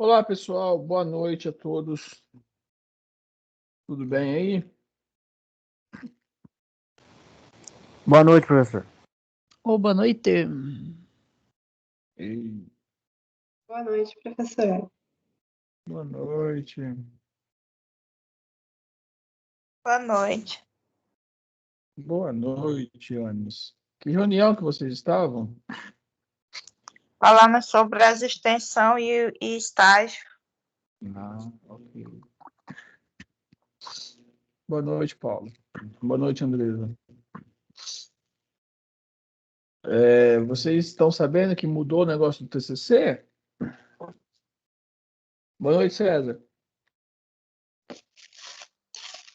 Olá, pessoal. Boa noite a todos. Tudo bem aí? Boa noite, professor. Boa noite. E Boa noite, professora. boa noite. Boa noite. Boa noite, Anis. Que reunião que vocês estavam? Falando sobre as extensão e estágio. Ok. Boa noite, Paulo. Boa noite, Andresa. Vocês estão sabendo que mudou o negócio do TCC? Boa noite, César.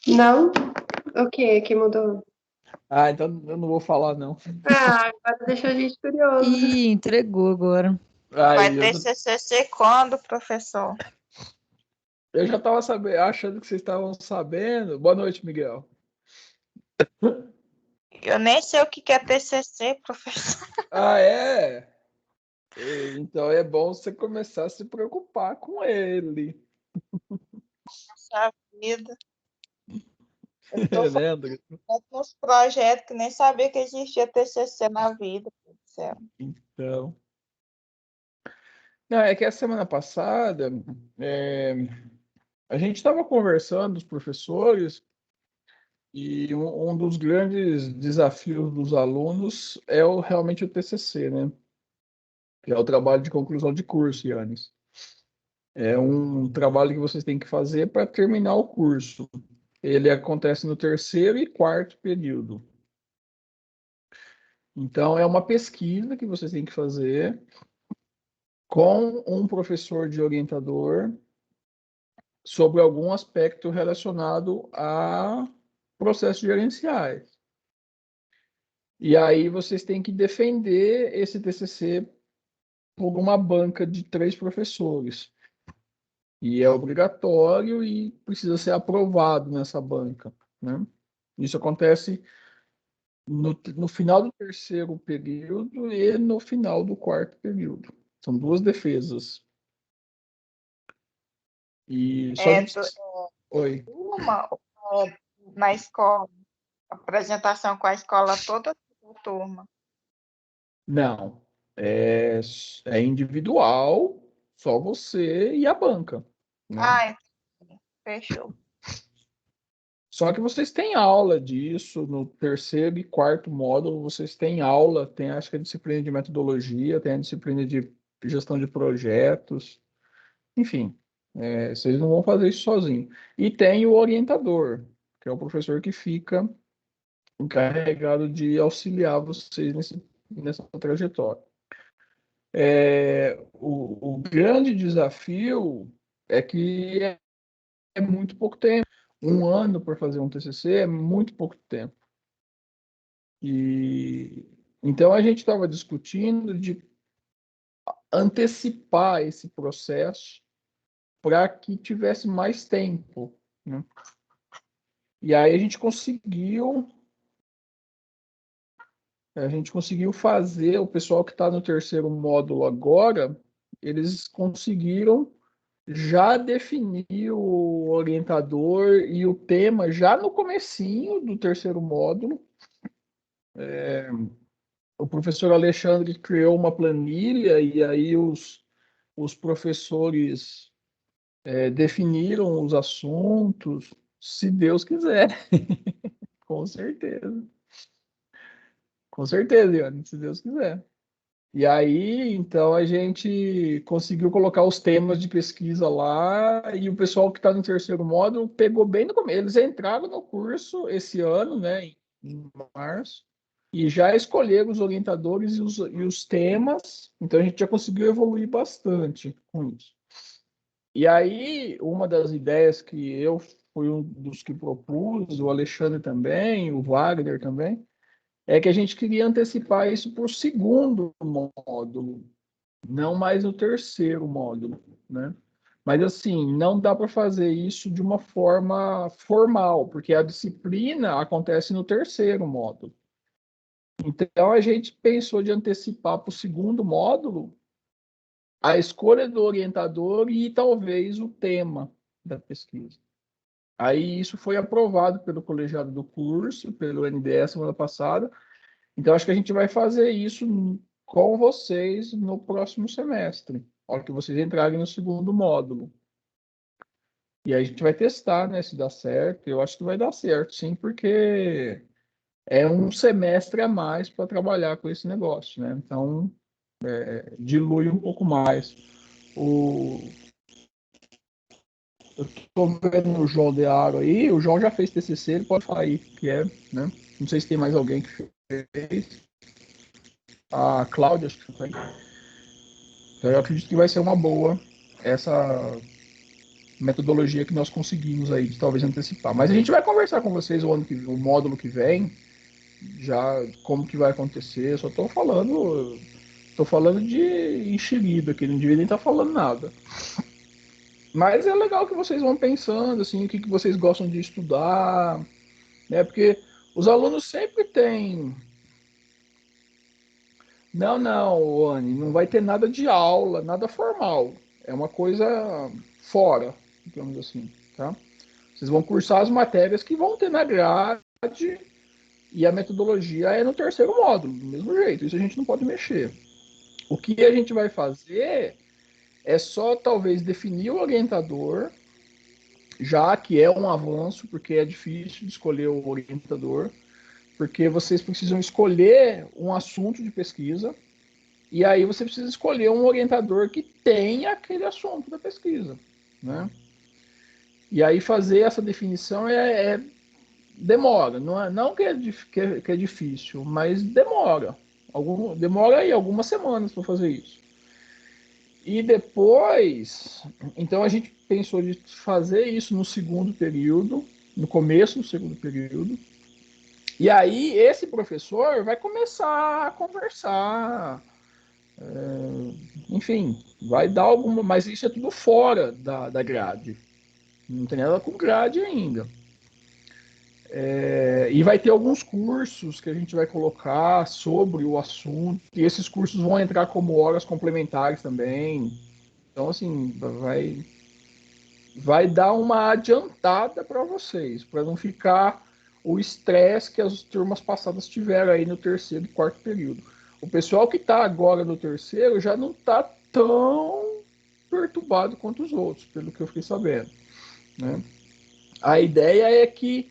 Não? O que mudou? Então eu não vou falar, não. Agora deixou a gente curioso. Ih, entregou agora. Vai Eu ter CCC quando, professor? já estava achando que vocês estavam sabendo. Boa noite, Miguel. Eu nem sei o que é TCC, professor. É? Então é bom você começar a se preocupar com ele. Nossa vida. Eu tô Né, André? fazendo uns projetos que nem sabia que existia TCC na vida. Meu Deus do céu. Então. Não, é que a semana passada a gente estava conversando, os professores, e um dos grandes desafios dos alunos é realmente o TCC, né? Que é o trabalho de conclusão de curso, Yannis. É um trabalho que vocês têm que fazer para terminar o curso. Ele acontece no terceiro e quarto período. Então, é uma pesquisa que vocês têm que fazer com um professor de orientador sobre algum aspecto relacionado a processos gerenciais. E aí vocês têm que defender esse TCC por uma banca de 3 professores. E é obrigatório e precisa ser aprovado nessa banca, né? Isso acontece no final do terceiro período e no final do quarto período. São 2 defesas. E só de... Oi. Uma na escola, apresentação com a escola toda a turma. Não. É individual, só você e a banca, né? Fechou. Só que vocês têm aula disso no terceiro e quarto módulo, vocês têm aula, tem acho que a disciplina de metodologia, tem a disciplina de gestão de projetos, enfim, vocês não vão fazer isso sozinho. E tem o orientador, que é o professor que fica encarregado de auxiliar vocês nessa trajetória. O grande desafio é que é muito pouco tempo. 1 ano para fazer um TCC é muito pouco tempo. E então a gente estava discutindo de antecipar esse processo para que tivesse mais tempo, né? E aí a gente conseguiu fazer, o pessoal que está no terceiro módulo agora, eles conseguiram já definir o orientador e o tema já no comecinho do terceiro módulo. O professor Alexandre criou uma planilha e aí os professores definiram os assuntos, se Deus quiser. Com certeza. Com certeza, Iane, se Deus quiser. E aí, então, a gente conseguiu colocar os temas de pesquisa lá e o pessoal que está no terceiro módulo pegou bem no começo. Eles entraram no curso esse ano, né, em março, e já escolheram os orientadores e os temas. Então, a gente já conseguiu evoluir bastante com isso. E aí, uma das ideias que eu fui um dos que propus, o Alexandre também, o Wagner também, é que a gente queria antecipar isso para o segundo módulo, não mais no terceiro módulo, né? Mas assim, não dá para fazer isso de uma forma formal, porque a disciplina acontece no terceiro módulo. Então a gente pensou de antecipar para o segundo módulo a escolha do orientador e talvez o tema da pesquisa. Aí isso foi aprovado pelo colegiado do curso, pelo NDE semana passada. Então acho que a gente vai fazer isso com vocês no próximo semestre, a hora que vocês entrarem no segundo módulo. E aí a gente vai testar, né, se dá certo. Eu acho que vai dar certo, sim, porque é um semestre a mais para trabalhar com esse negócio, né? Então, dilui um pouco mais. Eu estou vendo o João Dearo aí, o João já fez TCC, ele pode falar aí que é, né? Não sei se tem mais alguém que fez. A Cláudia, acho que foi. Então, eu acredito que vai ser uma boa essa metodologia que nós conseguimos aí, de talvez antecipar. Mas a gente vai conversar com vocês o módulo que vem, já como que vai acontecer. Eu só estou falando de enxerido aqui, não devia nem estar falando nada. Mas é legal que vocês vão pensando, assim, o que vocês gostam de estudar, né? Porque os alunos sempre têm... Não, Anne, não vai ter nada de aula, nada formal. É uma coisa fora, digamos assim, tá? Vocês vão cursar as matérias que vão ter na grade e a metodologia é no terceiro módulo, do mesmo jeito. Isso a gente não pode mexer. O que a gente vai fazer é só talvez definir o orientador, já que é um avanço, porque é difícil de escolher o orientador, porque vocês precisam escolher um assunto de pesquisa, e aí você precisa escolher um orientador que tenha aquele assunto da pesquisa, né? E aí fazer essa definição demora, não que é difícil, mas demora. Demora aí algumas semanas para fazer isso. E depois, então a gente pensou de fazer isso no segundo período, no começo do segundo período. E aí esse professor vai começar a conversar, enfim, vai dar alguma, mas isso é tudo fora da grade. Não tem nada com grade ainda. E vai ter alguns cursos que a gente vai colocar sobre o assunto, e esses cursos vão entrar como horas complementares também. Então, assim, vai dar uma adiantada para vocês, para não ficar o estresse que as turmas passadas tiveram aí no terceiro e quarto período. O pessoal que está agora no terceiro já não está tão perturbado quanto os outros, pelo que eu fiquei sabendo, né? A ideia é que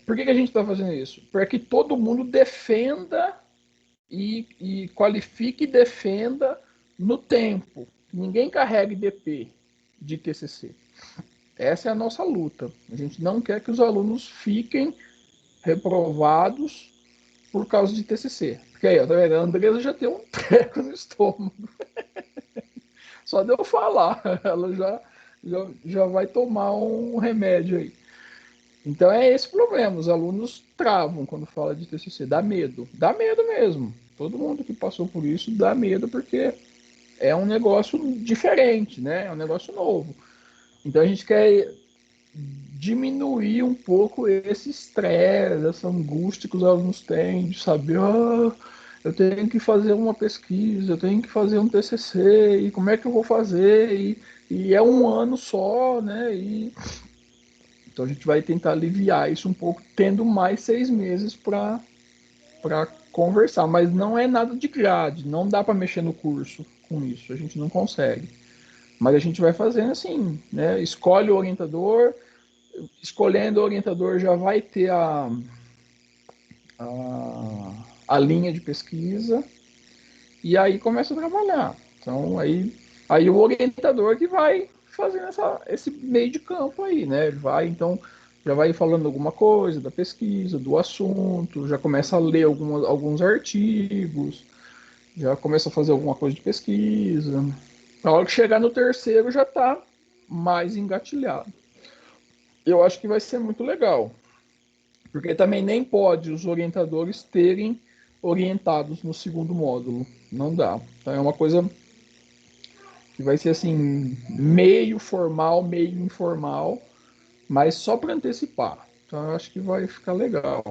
por que a gente está fazendo isso? Para que todo mundo defenda e qualifique e defenda no tempo. Ninguém carregue DP de TCC. Essa é a nossa luta. A gente não quer que os alunos fiquem reprovados por causa de TCC. Porque aí, tá vendo? A Andresa já tem um treco no estômago. Só de eu falar, ela já vai tomar um remédio aí. Então é esse o problema, os alunos travam quando fala de TCC, dá medo mesmo. Todo mundo que passou por isso dá medo porque é um negócio diferente, né? É um negócio novo. Então a gente quer diminuir um pouco esse estresse, essa angústia que os alunos têm de saber, eu tenho que fazer uma pesquisa, eu tenho que fazer um TCC, e como é que eu vou fazer? E é um ano só, né? Então a gente vai tentar aliviar isso um pouco, tendo mais 6 meses para conversar, mas não é nada de grade, não dá para mexer no curso com isso, a gente não consegue. Mas a gente vai fazendo assim, né? Escolhe o orientador, escolhendo o orientador já vai ter a linha de pesquisa, e aí começa a trabalhar. Então aí o orientador que vai fazendo esse meio de campo aí, né? Ele vai, então, já vai falando alguma coisa da pesquisa, do assunto, já começa a ler alguns artigos, já começa a fazer alguma coisa de pesquisa. Na hora que chegar no terceiro já está mais engatilhado. Eu acho que vai ser muito legal, porque também nem pode os orientadores terem orientados no segundo módulo, não dá. Então é uma coisa que vai ser assim, meio formal, meio informal, mas só para antecipar. Então eu acho que vai ficar legal.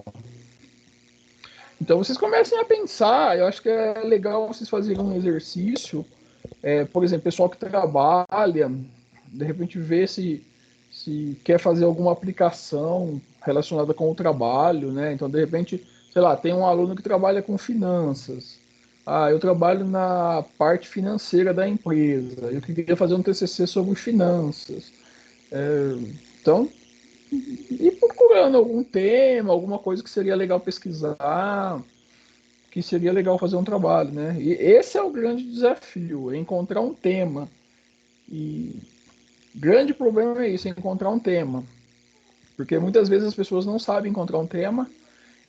Então vocês comecem a pensar, eu acho que é legal vocês fazerem um exercício Por exemplo, pessoal que trabalha, de repente vê se quer fazer alguma aplicação relacionada com o trabalho, né? Então, de repente, sei lá, tem um aluno que trabalha com finanças. Ah, eu trabalho na parte financeira da empresa. Eu queria fazer um TCC sobre finanças. Então, ir procurando algum tema, alguma coisa que seria legal pesquisar, que seria legal fazer um trabalho, né? E esse é o grande desafio, é encontrar um tema. E grande problema é isso, é encontrar um tema. Porque muitas vezes as pessoas não sabem encontrar um tema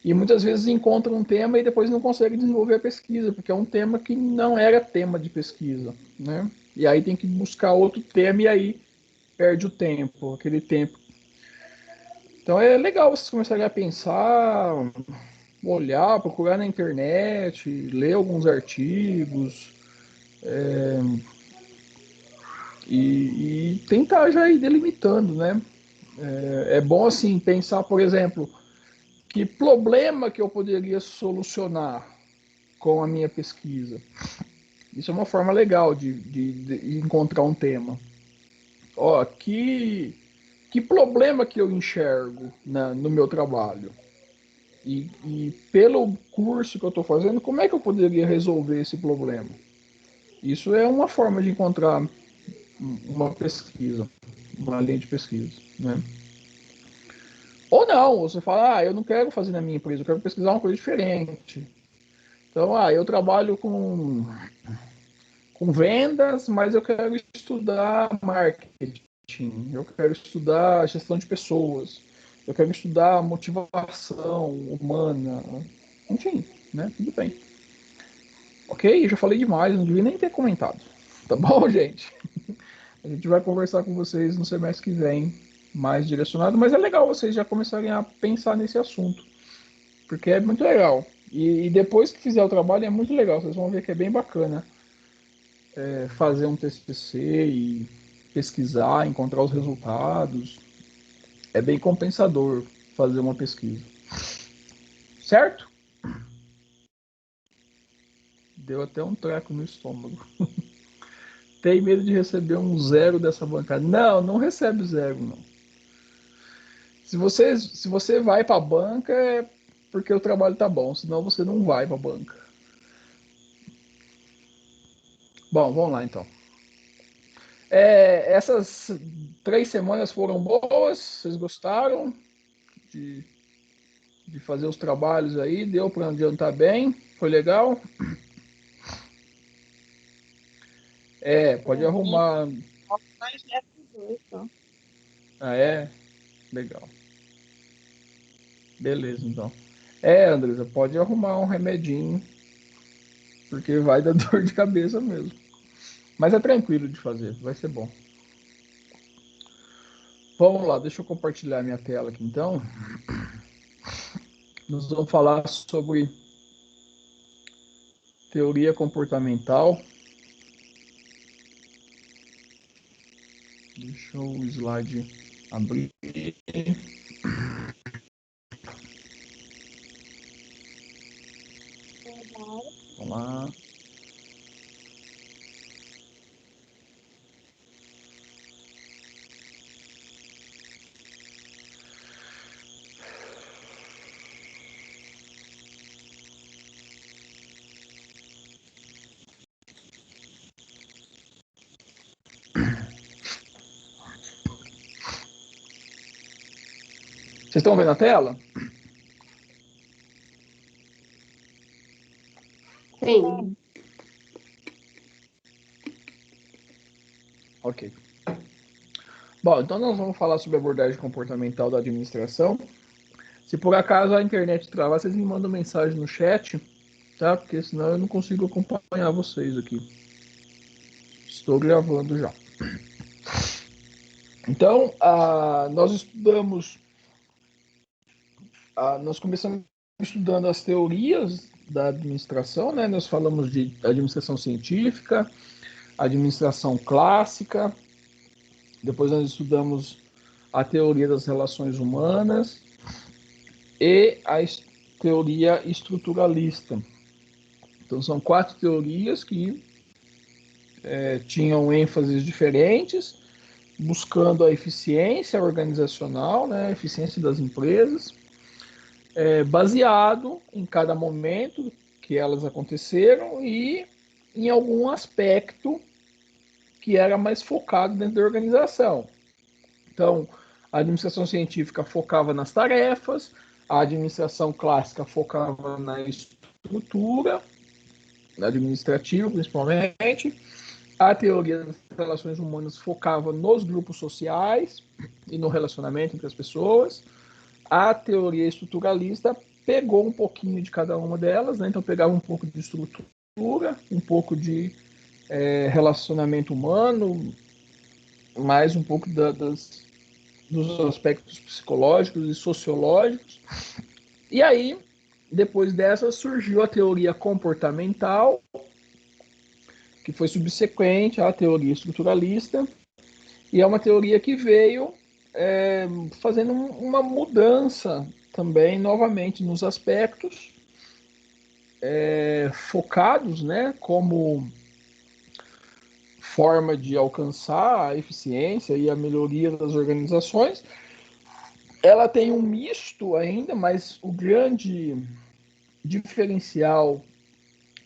e muitas vezes encontram um tema e depois não conseguem desenvolver a pesquisa, porque é um tema que não era tema de pesquisa, né? E aí tem que buscar outro tema e aí perde o tempo, aquele tempo. Então é legal vocês começarem a pensar, olhar, procurar na internet, ler alguns artigos, e tentar já ir delimitando, né? É bom assim pensar, por exemplo, que problema que eu poderia solucionar com a minha pesquisa. Isso é uma forma legal de encontrar um tema. Ó, que problema que eu enxergo no meu trabalho? E pelo curso que eu estou fazendo, como é que eu poderia resolver esse problema? Isso é uma forma de encontrar uma pesquisa, uma linha de pesquisa, né? Ou não, você fala, eu não quero fazer na minha empresa, eu quero pesquisar uma coisa diferente. Então, eu trabalho com vendas, mas eu quero estudar marketing, eu quero estudar gestão de pessoas, eu quero estudar motivação humana, enfim, né? Tudo bem. Ok? Eu já falei demais, não devia nem ter comentado. Tá bom, gente? A gente vai conversar com vocês no semestre que vem, mais direcionado, mas é legal vocês já começarem a pensar nesse assunto, porque é muito legal. E depois que fizer o trabalho é muito legal, vocês vão ver que é bem bacana fazer um TCC e pesquisar, encontrar os resultados. É bem compensador fazer uma pesquisa. Certo? Deu até um treco no estômago. Tem medo de receber um zero dessa bancada? Não, não recebe zero, não. Se você vai para a banca é porque o trabalho tá bom, senão você não vai para a banca. Bom, vamos lá então. Essas 3 semanas foram boas? Vocês gostaram de, de fazer os trabalhos aí? Deu para adiantar bem? Foi legal? Pode arrumar. Ah, é? Legal. Beleza, então. Andresa, pode arrumar um remedinho, porque vai dar dor de cabeça mesmo. Mas é tranquilo de fazer, vai ser bom. Vamos lá, deixa eu compartilhar minha tela aqui então. Nós vamos falar sobre teoria comportamental. Deixa o slide abrir. Vamos lá. Vocês estão vendo a tela? Sim. Ok. Bom, então nós vamos falar sobre a abordagem comportamental da administração. Se por acaso a internet travar, vocês me mandam mensagem no chat, tá? Porque senão eu não consigo acompanhar vocês aqui. Estou gravando já. Então, nós estudamos, nós começamos estudando as teorias da administração, né? Nós falamos de administração científica, administração clássica, depois nós estudamos a teoria das relações humanas e a teoria estruturalista. Então, são 4 teorias que tinham ênfases diferentes, buscando a eficiência organizacional, né, a eficiência das empresas, baseado em cada momento que elas aconteceram e em algum aspecto que era mais focado dentro da organização. Então, a administração científica focava nas tarefas, a administração clássica focava na estrutura, na administrativa principalmente, a teoria das relações humanas focava nos grupos sociais e no relacionamento entre as pessoas. A teoria estruturalista pegou um pouquinho de cada uma delas, né? Então pegava um pouco de estrutura, um pouco de relacionamento humano, mais um pouco dos aspectos psicológicos e sociológicos. E aí, depois dessa, surgiu a teoria comportamental, que foi subsequente à teoria estruturalista, e é uma teoria que veio fazendo uma mudança também, novamente, nos aspectos focados, né, como forma de alcançar a eficiência e a melhoria das organizações. Ela tem um misto ainda, mas o grande diferencial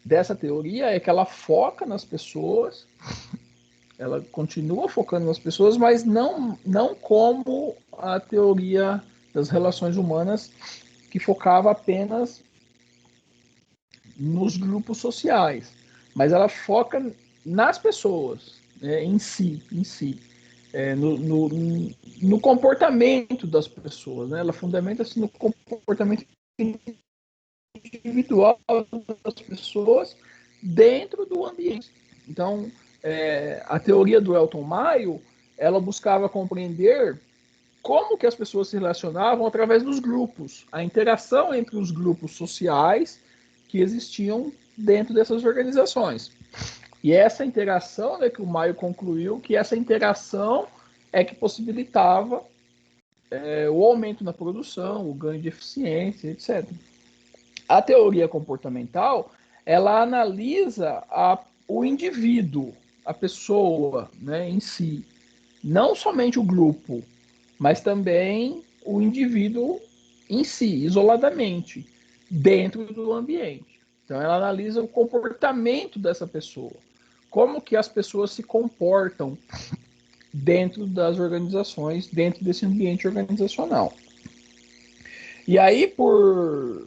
dessa teoria é que ela foca nas pessoas, ela continua focando nas pessoas, mas não como a teoria das relações humanas, que focava apenas nos grupos sociais, mas ela foca nas pessoas, né, em si, no comportamento das pessoas, né? Ela fundamenta-se no comportamento individual das pessoas dentro do ambiente. Então, a teoria do Elton Mayo, ela buscava compreender como que as pessoas se relacionavam através dos grupos, a interação entre os grupos sociais que existiam dentro dessas organizações. E essa interação, né, que o Mayo concluiu, que essa interação é que possibilitava o aumento na produção, o ganho de eficiência, etc. A teoria comportamental, ela analisa o indivíduo, a pessoa, né, em si, não somente o grupo, mas também o indivíduo em si, isoladamente, dentro do ambiente. Então, ela analisa o comportamento dessa pessoa, como que as pessoas se comportam dentro das organizações, dentro desse ambiente organizacional. E aí, por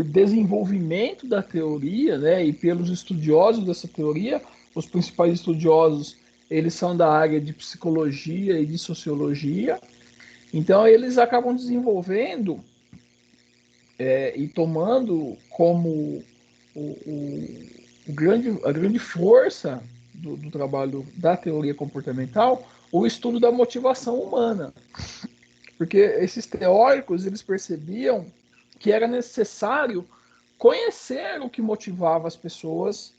desenvolvimento da teoria, né, e pelos estudiosos dessa teoria, os principais estudiosos, eles são da área de psicologia e de sociologia, então eles acabam desenvolvendo e tomando como a grande força do trabalho da teoria comportamental o estudo da motivação humana, porque esses teóricos, eles percebiam que era necessário conhecer o que motivava as pessoas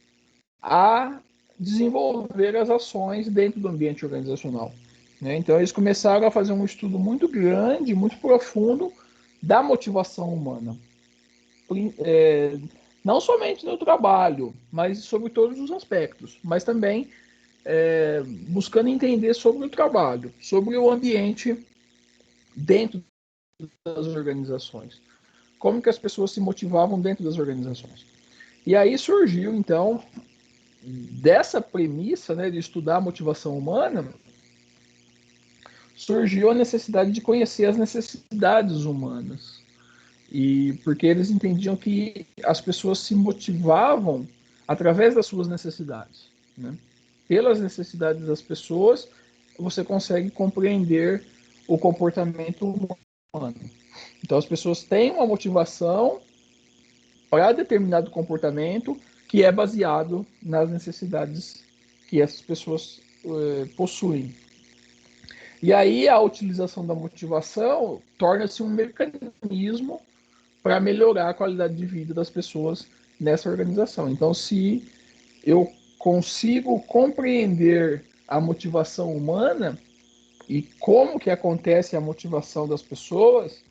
a desenvolver as ações dentro do ambiente organizacional, né? Então, eles começaram a fazer um estudo muito grande, muito profundo da motivação humana. Não somente no trabalho, mas sobre todos os aspectos, mas também buscando entender sobre o trabalho, sobre o ambiente dentro das organizações. Como que as pessoas se motivavam dentro das organizações. E aí surgiu, então, dessa premissa, né, de estudar a motivação humana, surgiu a necessidade de conhecer as necessidades humanas. E porque eles entendiam que as pessoas se motivavam através das suas necessidades, né? Pelas necessidades das pessoas, você consegue compreender o comportamento humano. Então, as pessoas têm uma motivação para determinado comportamento que é baseado nas necessidades que essas pessoas possuem. E aí, a utilização da motivação torna-se um mecanismo para melhorar a qualidade de vida das pessoas nessa organização. Então, se eu consigo compreender a motivação humana e como que acontece a motivação das pessoas,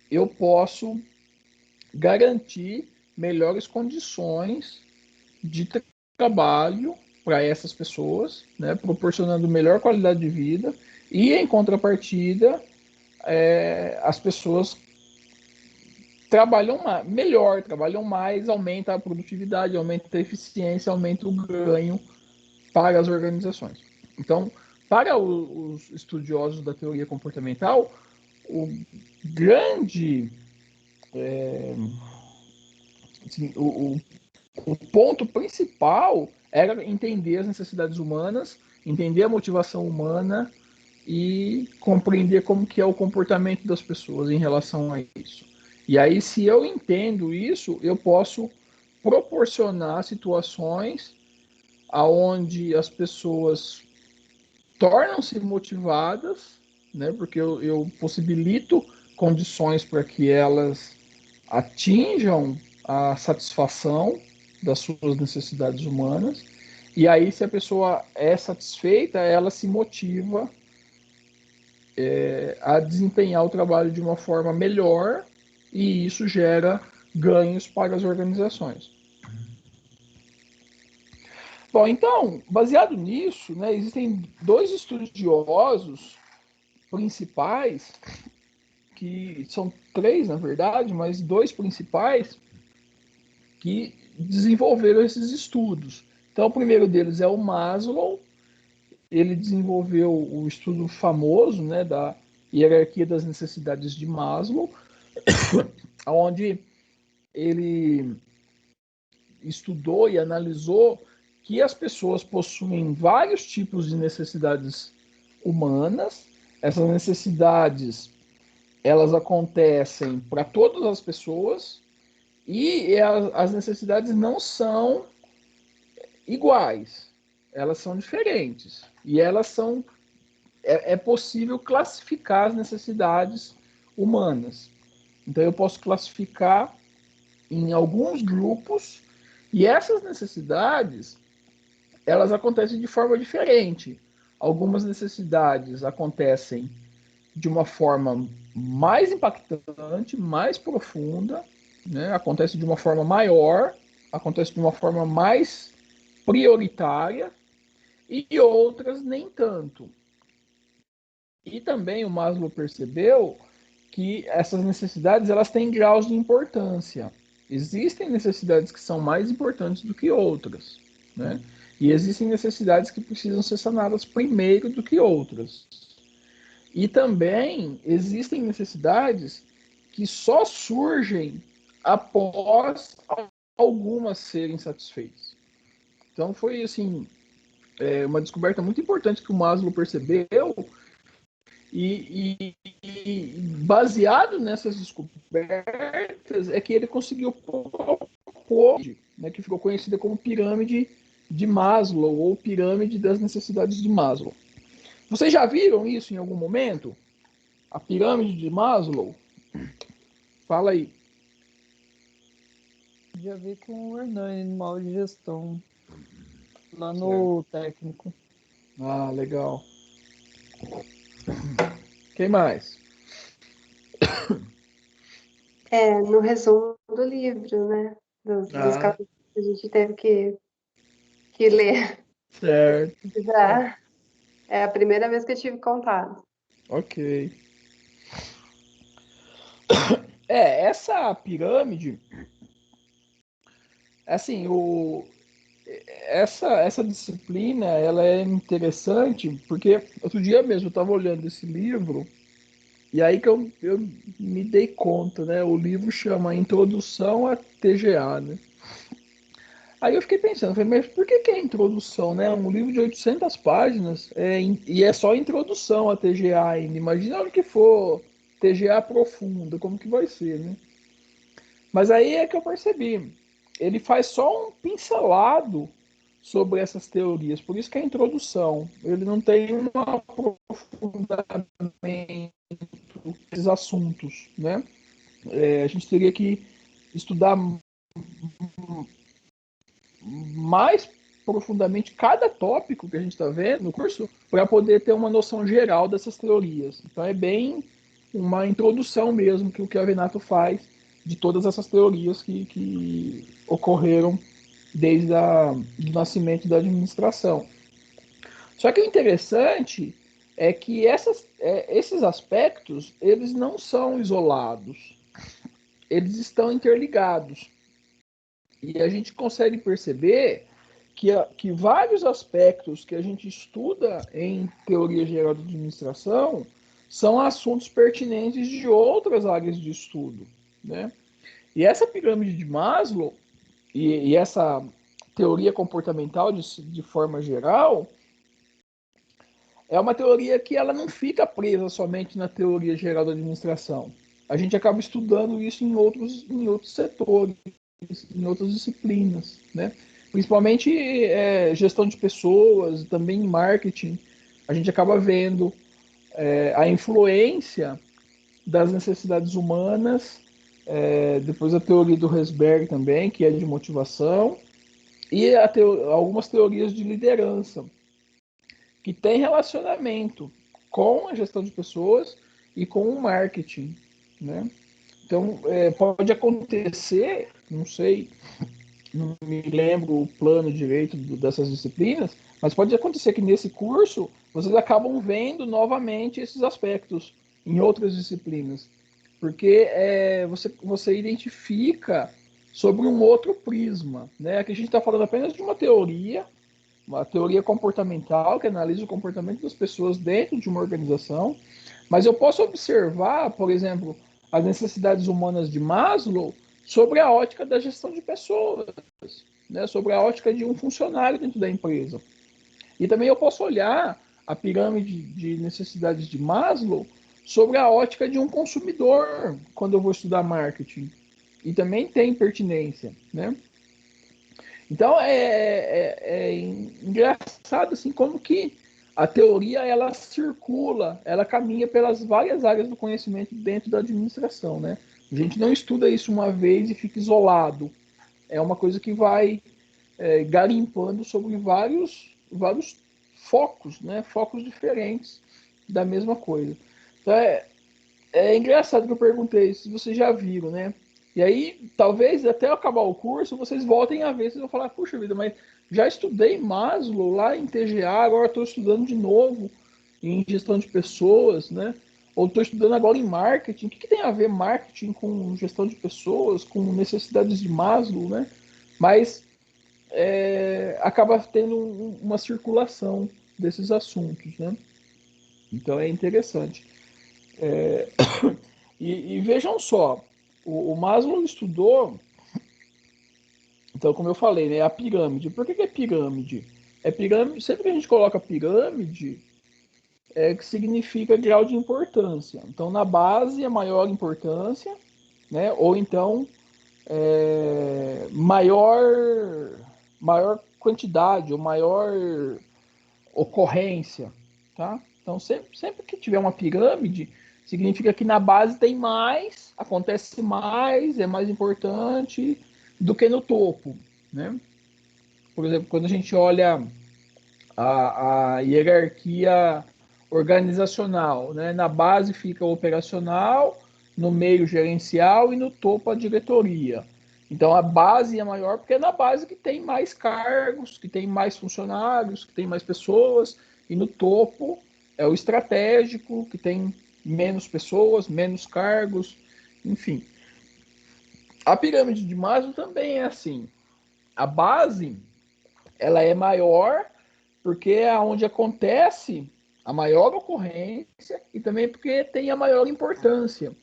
eu posso garantir melhores condições de trabalho para essas pessoas, né, proporcionando melhor qualidade de vida, e em contrapartida, as pessoas trabalham melhor, trabalham mais, aumenta a produtividade, aumenta a eficiência, aumenta o ganho para as organizações. Então, para os estudiosos da teoria comportamental, o grande assim, o ponto principal era entender as necessidades humanas, entender a motivação humana e compreender como que é o comportamento das pessoas em relação a isso. E aí, se eu entendo isso, eu posso proporcionar situações aonde as pessoas tornam-se motivadas, né, porque eu possibilito condições para que elas atinjam a satisfação das suas necessidades humanas, e aí se a pessoa é satisfeita, ela se motiva a desempenhar o trabalho de uma forma melhor, e isso gera ganhos para as organizações. Bom, então, baseado nisso, né, existem dois estudiosos principais, que são três, na verdade, mas dois principais, que desenvolveram esses estudos. Então, o primeiro deles é o Maslow. Ele desenvolveu o estudo famoso, né, da hierarquia das necessidades de Maslow, onde ele estudou e analisou que as pessoas possuem vários tipos de necessidades humanas. Essas necessidades, elas acontecem para todas as pessoas, e as necessidades não são iguais, elas são diferentes, e elas são é possível classificar as necessidades humanas. Então eu posso classificar em alguns grupos, e essas necessidades, elas acontecem de forma diferente. Algumas necessidades acontecem de uma forma mais impactante, mais profunda, né? Acontece de uma forma maior, acontece de uma forma mais prioritária, e outras nem tanto. E também o Maslow percebeu que essas necessidades, elas têm graus de importância. Existem necessidades que são mais importantes do que outras, né? E existem necessidades que precisam ser sanadas primeiro do que outras. E também existem necessidades que só surgem após algumas serem satisfeitas. Então foi assim, uma descoberta muito importante que o Maslow percebeu, e baseado nessas descobertas é que ele conseguiu propor, né, que ficou conhecida como pirâmide de Maslow, ou pirâmide das necessidades de Maslow. Vocês já viram isso em algum momento? A pirâmide de Maslow? Fala aí. Já vi com o Hernani no mal de gestão, lá no técnico. Ah, legal. Quem mais? No resumo do livro, né? Dos capítulos que a gente teve que ler. Certo. Já é a primeira vez que eu tive contato. Ok. Essa pirâmide, assim, essa disciplina, ela é interessante porque outro dia mesmo eu estava olhando esse livro, e aí que eu me dei conta, né? O livro chama Introdução à TGA, né? Aí eu fiquei pensando, falei, mas por que é introdução, né? Um livro de 800 páginas, e é só introdução à TGA ainda. Imagina a hora que for TGA profunda, como que vai ser, né? Mas aí é que eu percebi. Ele faz só um pincelado sobre essas teorias, por isso que é a introdução. Ele não tem um aprofundamento desses assuntos, né? A gente teria que estudar mais profundamente cada tópico que a gente está vendo no curso para poder ter uma noção geral dessas teorias. Então é bem uma introdução mesmo que o Renato faz de todas essas teorias que ocorreram desde do nascimento da administração. Só que o interessante é que esses aspectos, eles não são isolados, eles estão interligados. E a gente consegue perceber que vários aspectos que a gente estuda em teoria geral de administração são assuntos pertinentes de outras áreas de estudo, né? E essa pirâmide de Maslow e essa teoria comportamental de forma geral é uma teoria que ela não fica presa somente na teoria geral da administração. A gente acaba estudando isso em outros setores, em outras disciplinas, né? Principalmente gestão de pessoas, também em marketing. A gente acaba vendo a influência das necessidades humanas, depois a teoria do Herzberg também, que é de motivação, e algumas teorias de liderança, que tem relacionamento com a gestão de pessoas e com o marketing, né? Então, pode acontecer, não sei, não me lembro o plano direito dessas disciplinas, mas pode acontecer que nesse curso vocês acabam vendo novamente esses aspectos em outras disciplinas, porque você identifica sobre um outro prisma, né? Aqui a gente está falando apenas de uma teoria comportamental que analisa o comportamento das pessoas dentro de uma organização, mas eu posso observar, por exemplo, as necessidades humanas de Maslow sobre a ótica da gestão de pessoas, né, sobre a ótica de um funcionário dentro da empresa. E também eu posso olhar a pirâmide de necessidades de Maslow sobre a ótica de um consumidor quando eu vou estudar marketing. E também tem pertinência, né? Então é engraçado assim como que a teoria ela circula, ela caminha pelas várias áreas do conhecimento dentro da administração, né? A gente não estuda isso uma vez e fica isolado. É uma coisa que vai garimpando sobre vários focos, né? Focos diferentes da mesma coisa. Então é engraçado que eu perguntei se vocês já viram, né? E aí, talvez até eu acabar o curso, vocês voltem a ver, vocês vão falar, puxa vida, mas já estudei Maslow lá em TGA, agora estou estudando de novo em gestão de pessoas, né? Ou estou estudando agora em marketing. O que tem a ver marketing com gestão de pessoas, com necessidades de Maslow, né? Mas acaba tendo uma circulação desses assuntos, né? Então é interessante. E vejam só, o Maslow estudou, então como eu falei, né, a pirâmide. Por que é pirâmide? É pirâmide, sempre que a gente coloca pirâmide, que significa grau de importância. Então na base é maior importância, né? Ou então maior quantidade, ou maior ocorrência, tá? Então sempre que tiver uma pirâmide, significa que na base tem mais, acontece mais, é mais importante do que no topo, né? Por exemplo, quando a gente olha a hierarquia organizacional, né? Na base fica o operacional, no meio gerencial e no topo a diretoria. Então a base é maior porque é na base que tem mais cargos, que tem mais funcionários, que tem mais pessoas, e no topo é o estratégico, que tem menos pessoas, menos cargos, enfim. A pirâmide de Maslow também é assim. A base ela é maior porque é onde acontece a maior ocorrência e também porque tem a maior importância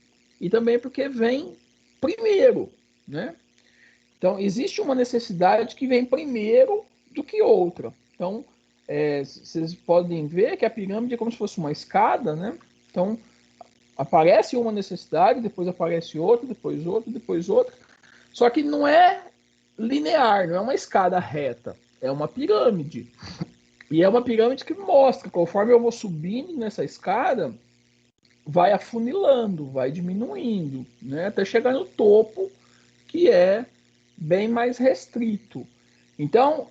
e também porque vem primeiro, né? Então existe uma necessidade que vem primeiro do que outra. Então vocês podem ver que a pirâmide é como se fosse uma escada, né? Então aparece uma necessidade, depois aparece outra, depois outra, depois outra. Só que não é linear, não é uma escada reta, é uma pirâmide. E é uma pirâmide que mostra, conforme eu vou subindo nessa escada, vai afunilando, vai diminuindo, né? Até chegar no topo, que é bem mais restrito. Então,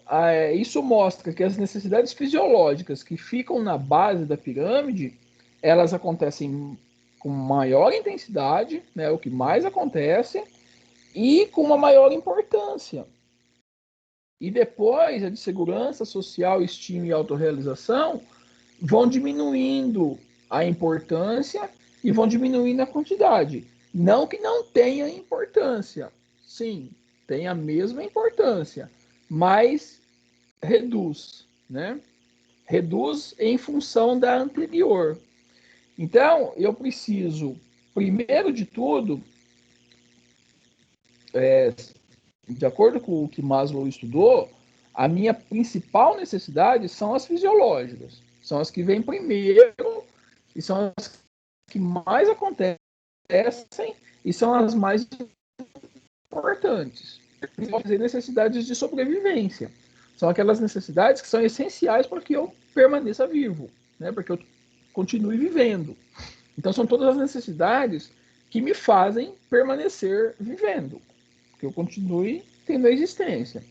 isso mostra que as necessidades fisiológicas que ficam na base da pirâmide, elas acontecem com maior intensidade, né? O que mais acontece, e com uma maior importância. e depois a de segurança social, estima e autorrealização vão diminuindo a importância e vão diminuindo a quantidade. Não que não tenha importância. Sim, tem a mesma importância, mas reduz, né? Reduz em função da anterior. Então, eu preciso, primeiro de tudo, de acordo com o que Maslow estudou, a minha principal necessidade são as fisiológicas. São as que vêm primeiro e são as que mais acontecem e são as mais importantes. Necessidades de sobrevivência. São aquelas necessidades que são essenciais para que eu permaneça vivo, né? Para que eu continue vivendo. Então, são todas as necessidades que me fazem permanecer vivendo, que eu continue tendo a existência.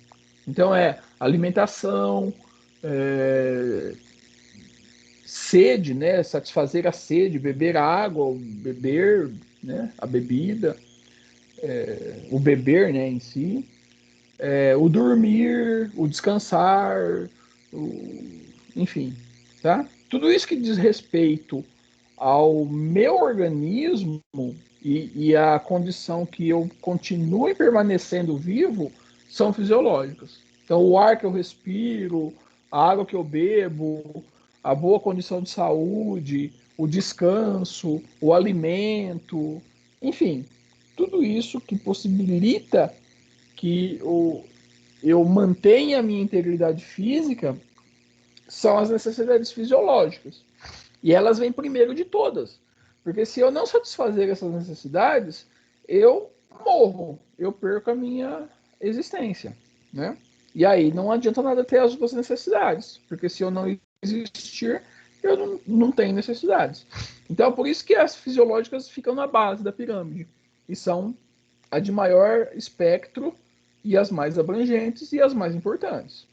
Então, é alimentação, sede, né? Satisfazer a sede, beber água, beber, né? A bebida, o beber, né, em si, o dormir, o descansar, enfim, tá? Tudo isso que diz respeito ao meu organismo e a condição que eu continue permanecendo vivo são fisiológicas. Então, o ar que eu respiro, a água que eu bebo, a boa condição de saúde, o descanso, o alimento, enfim, tudo isso que possibilita que eu mantenha a minha integridade física são as necessidades fisiológicas. E elas vêm primeiro de todas. Porque se eu não satisfazer essas necessidades, eu morro, eu perco a minha existência, né? E aí não adianta nada ter as outras necessidades, porque se eu não existir, eu não tenho necessidades. Então, por isso que as fisiológicas ficam na base da pirâmide e são a de maior espectro e as mais abrangentes e as mais importantes.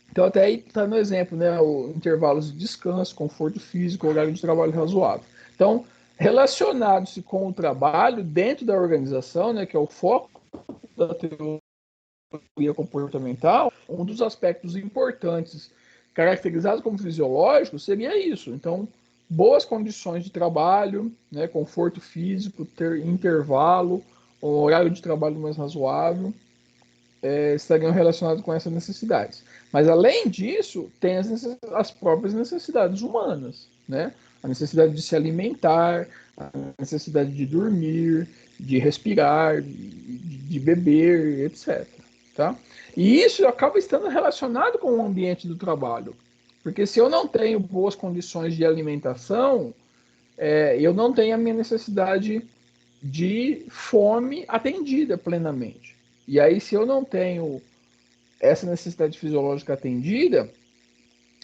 Então, até aí está no exemplo, né? O intervalos de descanso, conforto físico, horário de trabalho razoável. Então, relacionado-se com o trabalho dentro da organização, né, que é o foco da teoria comportamental, um dos aspectos importantes caracterizados como fisiológicos seria isso. Então, boas condições de trabalho, né, conforto físico, ter intervalo, horário de trabalho mais razoável, estariam relacionados com essas necessidades. Mas, além disso, tem as próprias necessidades humanas, né? A necessidade de se alimentar, a necessidade de dormir, de respirar, de beber, etc. Tá? E isso acaba estando relacionado com o ambiente do trabalho. Porque se eu não tenho boas condições de alimentação, eu não tenho a minha necessidade de fome atendida plenamente. E aí, se eu não tenho essa necessidade fisiológica atendida,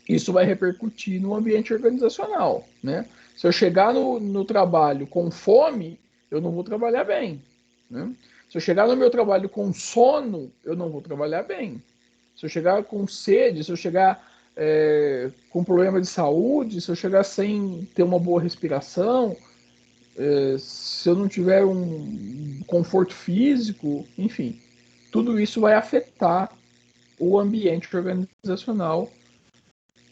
isso vai repercutir no ambiente organizacional, né? Se eu chegar no trabalho com fome, eu não vou trabalhar bem, né? Se eu chegar no meu trabalho com sono, eu não vou trabalhar bem. Se eu chegar com sede, se eu chegar com problema de saúde, se eu chegar sem ter uma boa respiração, se eu não tiver um conforto físico, enfim, tudo isso vai afetar o ambiente organizacional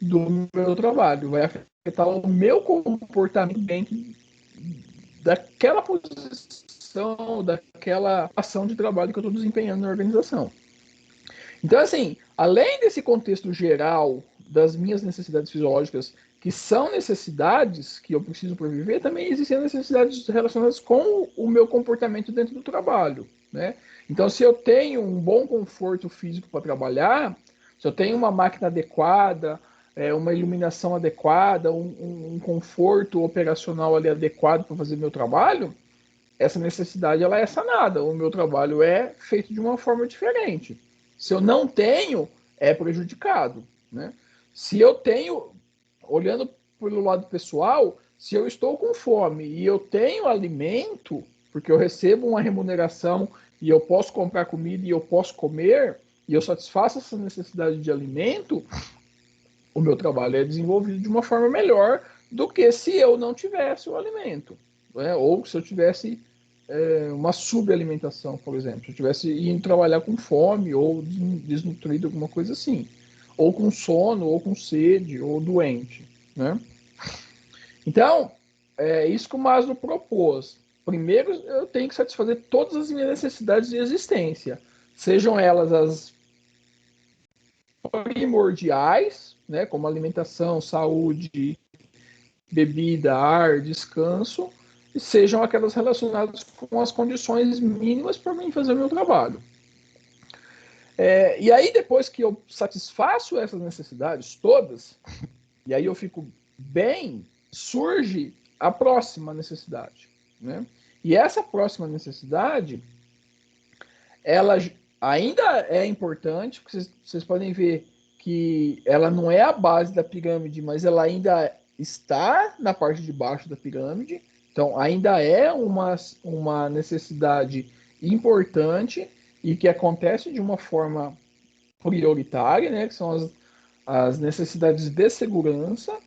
do meu trabalho, vai afetar o meu comportamento dentro daquela posição, daquela ação de trabalho que eu estou desempenhando na organização. Então, assim, além desse contexto geral das minhas necessidades fisiológicas, que são necessidades que eu preciso para viver, também existem necessidades relacionadas com o meu comportamento dentro do trabalho, né? Então, se eu tenho um bom conforto físico para trabalhar, se eu tenho uma máquina adequada, uma iluminação adequada, um conforto operacional ali adequado para fazer meu trabalho, essa necessidade ela é sanada. O meu trabalho é feito de uma forma diferente. Se eu não tenho, é prejudicado, né? Se eu tenho, olhando pelo lado pessoal, se eu estou com fome e eu tenho alimento, porque eu recebo uma remuneração e eu posso comprar comida e eu posso comer, e eu satisfaço essa necessidade de alimento, o meu trabalho é desenvolvido de uma forma melhor do que se eu não tivesse o alimento, né? Ou se eu tivesse uma subalimentação, por exemplo. Se eu tivesse indo trabalhar com fome ou desnutrido, alguma coisa assim. Ou com sono, ou com sede, ou doente, né? Então, é isso que o Maslow propôs. Primeiro, eu tenho que satisfazer todas as minhas necessidades de existência, sejam elas as primordiais, né, como alimentação, saúde, bebida, ar, descanso, e sejam aquelas relacionadas com as condições mínimas para mim fazer o meu trabalho. E aí, depois que eu satisfaço essas necessidades todas, e aí eu fico bem, surge a próxima necessidade, né? E essa próxima necessidade, ela ainda é importante, porque vocês podem ver que ela não é a base da pirâmide, mas ela ainda está na parte de baixo da pirâmide, então ainda é uma necessidade importante e que acontece de uma forma prioritária, né, que são as necessidades de segurança,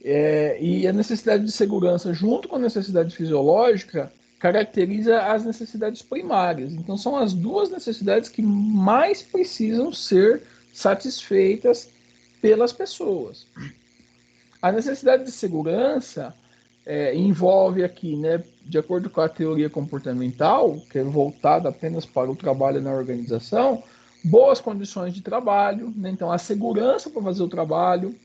e a necessidade de segurança, junto com a necessidade fisiológica, caracteriza as necessidades primárias. Então, são as duas necessidades que mais precisam ser satisfeitas pelas pessoas. A necessidade de segurança envolve aqui, né, de acordo com a teoria comportamental, que é voltada apenas para o trabalho na organização, boas condições de trabalho, né, então a segurança para fazer o trabalho,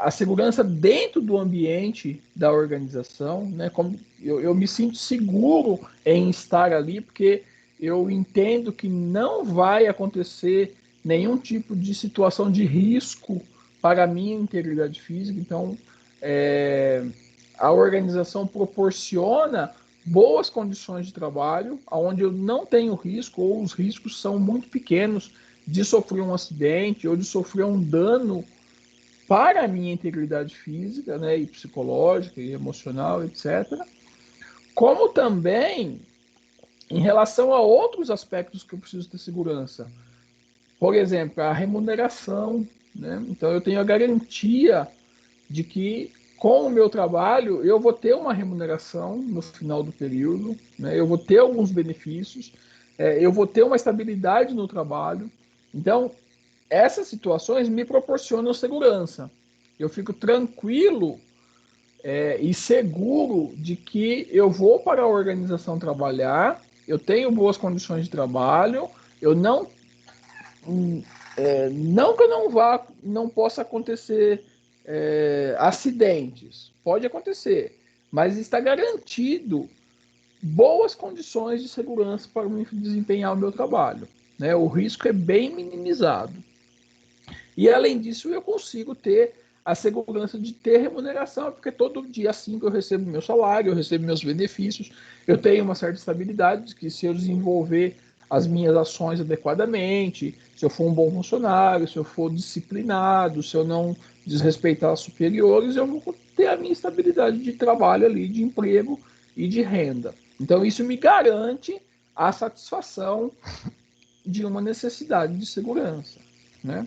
a segurança dentro do ambiente da organização, né? Como eu me sinto seguro em estar ali, porque eu entendo que não vai acontecer nenhum tipo de situação de risco para a minha integridade física. Então, a organização proporciona boas condições de trabalho, onde eu não tenho risco, ou os riscos são muito pequenos de sofrer um acidente ou de sofrer um dano para a minha integridade física, né, e psicológica e emocional, etc. Como também em relação a outros aspectos que eu preciso ter segurança. Por exemplo, a remuneração, né? Então eu tenho a garantia de que com o meu trabalho eu vou ter uma remuneração no final do período, né? Eu vou ter alguns benefícios, eu vou ter uma estabilidade no trabalho. Então, essas situações me proporcionam segurança. Eu fico tranquilo e seguro de que eu vou para a organização trabalhar, eu tenho boas condições de trabalho, eu não que eu não possa acontecer acidentes, pode acontecer, mas está garantido boas condições de segurança para me desempenhar o meu trabalho, né? O risco é bem minimizado. E além disso, eu consigo ter a segurança de ter remuneração, porque todo dia 5 eu recebo meu salário, eu recebo meus benefícios, eu tenho uma certa estabilidade de que se eu desenvolver as minhas ações adequadamente, se eu for um bom funcionário, se eu for disciplinado, se eu não desrespeitar os superiores, eu vou ter a minha estabilidade de trabalho ali, de emprego e de renda. Então isso me garante a satisfação de uma necessidade de segurança, né?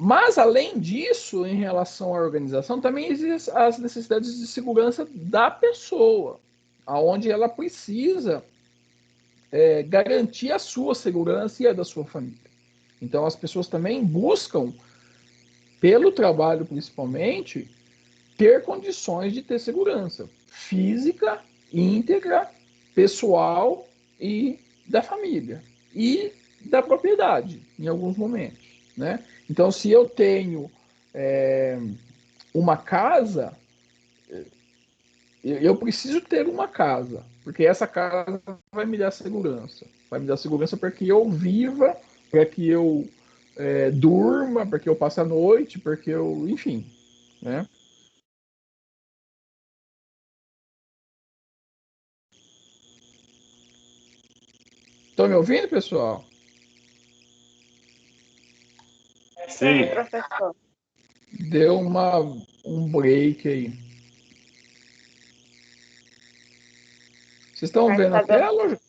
Mas, além disso, em relação à organização, também existem as necessidades de segurança da pessoa, aonde ela precisa garantir a sua segurança e a da sua família. Então, as pessoas também buscam, pelo trabalho principalmente, ter condições de ter segurança física, íntegra, pessoal e da família. E da propriedade, em alguns momentos, né? Então, se eu tenho uma casa, eu preciso ter uma casa, porque essa casa vai me dar segurança. Vai me dar segurança para que eu viva, para que eu durma, para que eu passe a noite, para que eu, enfim, né? Estão me ouvindo, pessoal? Sim, professor. Deu um break aí. Vocês estão Mas vendo tá a dando. tela?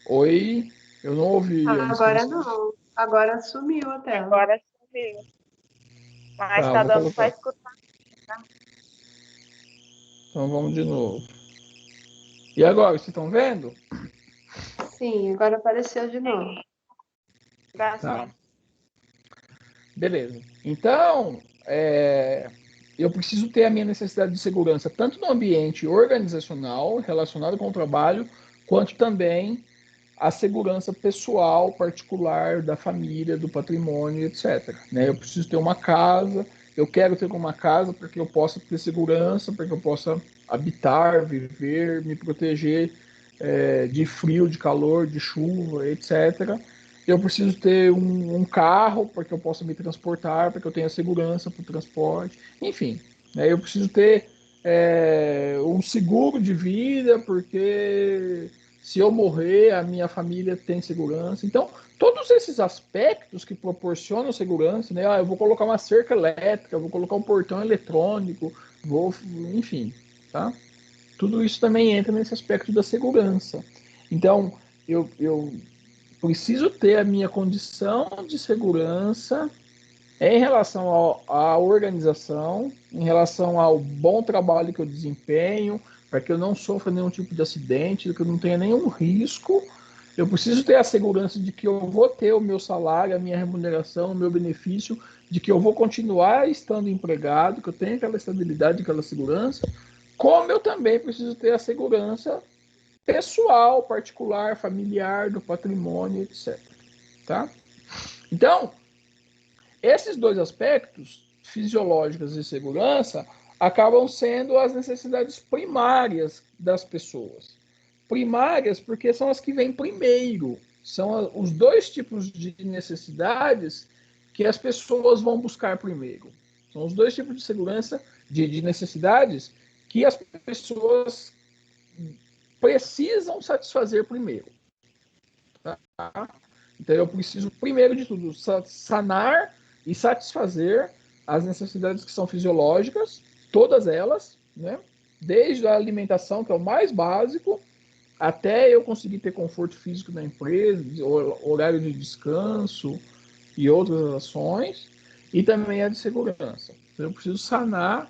Oi? Eu não ouvi antes que Agora vocês... não. Agora sumiu a tela. Agora sumiu. Mas Tá, tá vou dando pra colocar. escutar. Então vamos de novo. E agora, vocês estão vendo? Sim, agora apareceu de novo. Dá Tá. sim. Beleza. Então, eu preciso ter a minha necessidade de segurança tanto no ambiente organizacional relacionado com o trabalho, quanto também a segurança pessoal, particular da família, do patrimônio, etc. Né? Eu preciso ter uma casa, eu quero ter uma casa para que eu possa ter segurança, para que eu possa habitar, viver, me proteger de frio, de calor, de chuva, etc. Eu preciso ter um carro para que eu possa me transportar, para que eu tenha segurança para o transporte, enfim. Né? Eu preciso ter um seguro de vida, porque se eu morrer, a minha família tem segurança. Então, todos esses aspectos que proporcionam segurança, né? Eu vou colocar uma cerca elétrica, vou colocar um portão eletrônico, enfim, tá? Tudo isso também entra nesse aspecto da segurança. Então, eu preciso ter a minha condição de segurança em relação à organização, em relação ao bom trabalho que eu desempenho, para que eu não sofra nenhum tipo de acidente, que eu não tenha nenhum risco. Eu preciso ter a segurança de que eu vou ter o meu salário, a minha remuneração, o meu benefício, de que eu vou continuar estando empregado, que eu tenho aquela estabilidade, aquela segurança, como eu também preciso ter a segurança pessoal, particular, familiar, do patrimônio, etc. Tá? Então, esses dois aspectos, fisiológicos e segurança, acabam sendo as necessidades primárias das pessoas. Primárias porque são as que vêm primeiro. São os dois tipos de necessidades que as pessoas vão buscar primeiro. São os dois tipos de segurança, de necessidades, que as pessoas precisam satisfazer primeiro. Tá? Então, eu preciso, primeiro de tudo, sanar e satisfazer as necessidades que são fisiológicas, todas elas, né? Desde a alimentação, que é o mais básico, até eu conseguir ter conforto físico na empresa, horário de descanso e outras ações, e também a de segurança. Então, eu preciso sanar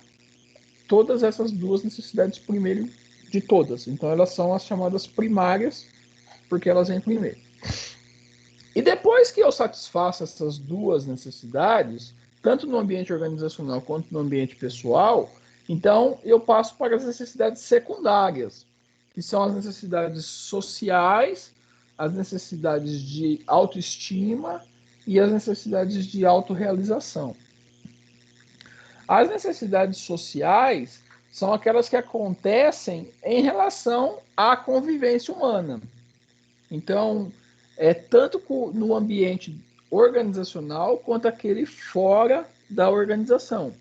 todas essas duas necessidades primeiro de todas. Então, elas são as chamadas primárias, porque elas vêm primeiro. E depois que eu satisfaço essas duas necessidades, tanto no ambiente organizacional quanto no ambiente pessoal, então eu passo para as necessidades secundárias, que são as necessidades sociais, as necessidades de autoestima e as necessidades de autorrealização. As necessidades sociais são aquelas que acontecem em relação à convivência humana. Então, tanto no ambiente organizacional quanto aquele fora da organização.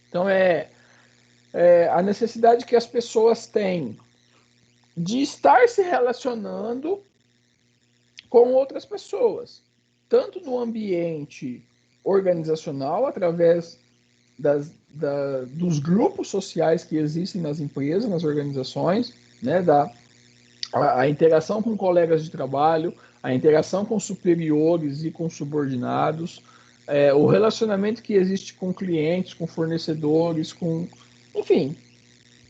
Então, a necessidade que as pessoas têm de estar se relacionando com outras pessoas, tanto no ambiente organizacional, através dos grupos sociais que existem nas empresas, nas organizações, né, a interação com colegas de trabalho, a interação com superiores e com subordinados, o relacionamento que existe com clientes, com fornecedores, enfim,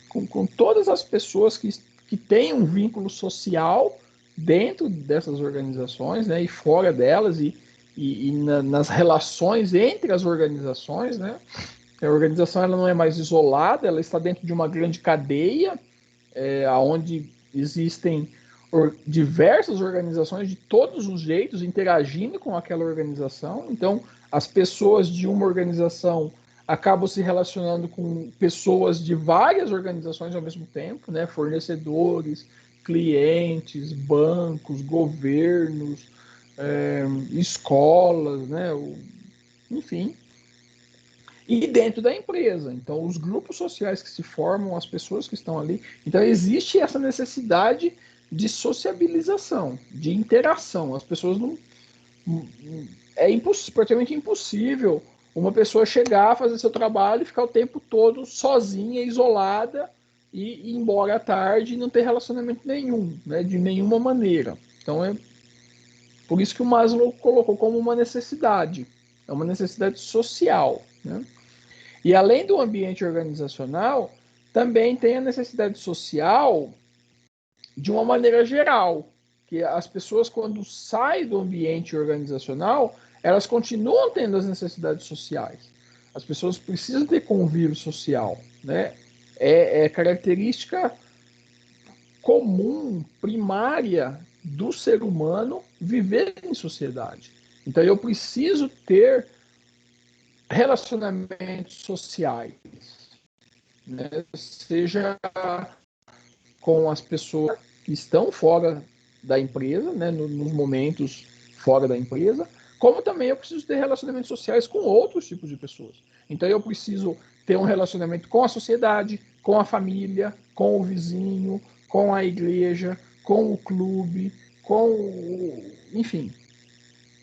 com todas as pessoas que têm um vínculo social dentro dessas organizações, né, e fora delas, nas relações entre as organizações, né. A organização ela não é mais isolada, ela está dentro de uma grande cadeia, onde existem diversas organizações de todos os jeitos interagindo com aquela organização. Então, as pessoas de uma organização acabam se relacionando com pessoas de várias organizações ao mesmo tempo, né? Fornecedores, clientes, bancos, governos, escolas, né? Enfim. E dentro da empresa. Então, os grupos sociais que se formam, as pessoas que estão ali. Então, existe essa necessidade de sociabilização, de interação. As pessoas não. Praticamente impossível uma pessoa chegar, fazer seu trabalho e ficar o tempo todo sozinha, isolada, e ir embora à tarde e não ter relacionamento nenhum, né, de nenhuma maneira. Então, é por isso que o Maslow colocou como uma necessidade. É uma necessidade social, né? E além do ambiente organizacional, também tem a necessidade social de uma maneira geral, que as pessoas, quando saem do ambiente organizacional, elas continuam tendo as necessidades sociais. As pessoas precisam ter convívio social, né? É característica comum, primária do ser humano viver em sociedade. Então, eu preciso ter relacionamentos sociais, né? Seja com as pessoas que estão fora da empresa, né? Nos momentos fora da empresa, como também eu preciso ter relacionamentos sociais com outros tipos de pessoas. Então, eu preciso ter um relacionamento com a sociedade, com a família, com o vizinho, com a igreja, com o clube, enfim,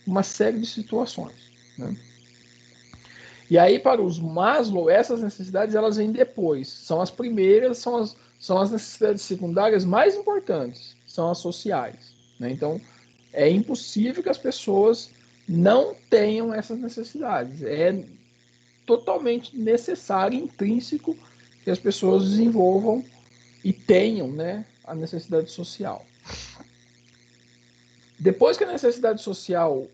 uma série de situações, né? E aí, para os Maslow, essas necessidades elas vêm depois. São as primeiras, são as necessidades secundárias mais importantes, são as sociais, né? Então, é impossível que as pessoas não tenham essas necessidades. É totalmente necessário, intrínseco, que as pessoas desenvolvam e tenham, né, a necessidade social. Depois que a necessidade social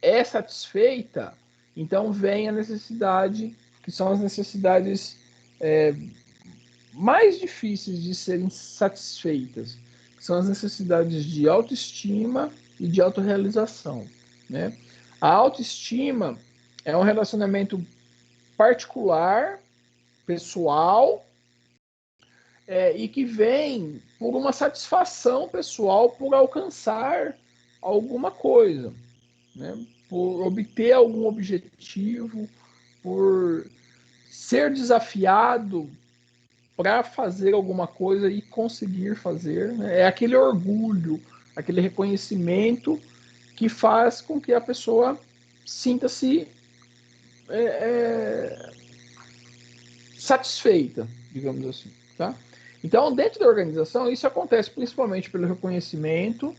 é satisfeita, então vem a necessidade, que são as necessidades mais difíceis de serem satisfeitas, que são as necessidades de autoestima e de autorrealização, né? A autoestima é um relacionamento particular, pessoal, e que vem por uma satisfação pessoal por alcançar alguma coisa, né? Por obter algum objetivo, por ser desafiado para fazer alguma coisa e conseguir fazer, né? É aquele orgulho, aquele reconhecimento que faz com que a pessoa sinta-se satisfeita, digamos assim, tá? Então, dentro da organização, isso acontece principalmente pelo reconhecimento,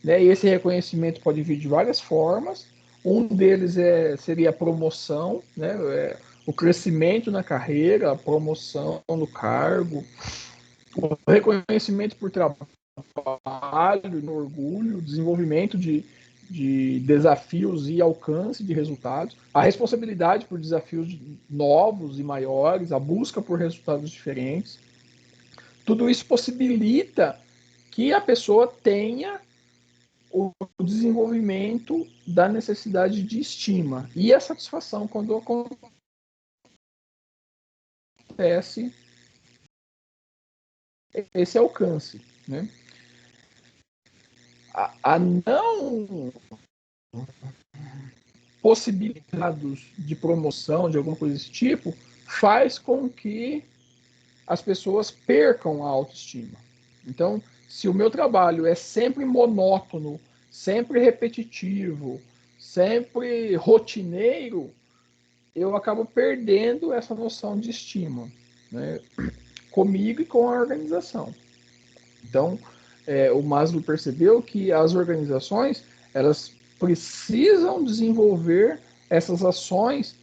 né? E esse reconhecimento pode vir de várias formas. Um deles seria a promoção, né? O crescimento na carreira, a promoção no cargo, o reconhecimento por trabalho, no orgulho, desenvolvimento de desafios e alcance de resultados, a responsabilidade por desafios novos e maiores, a busca por resultados diferentes. Tudo isso possibilita que a pessoa tenha o desenvolvimento da necessidade de estima e a satisfação quando acontece esse alcance, né? A não possibilidades de promoção, de alguma coisa desse tipo, faz com que as pessoas percam a autoestima. Então, se o meu trabalho é sempre monótono, sempre repetitivo, sempre rotineiro, eu acabo perdendo essa noção de estima, né? Comigo e com a organização. Então, o Maslow percebeu que as organizações elas precisam desenvolver essas ações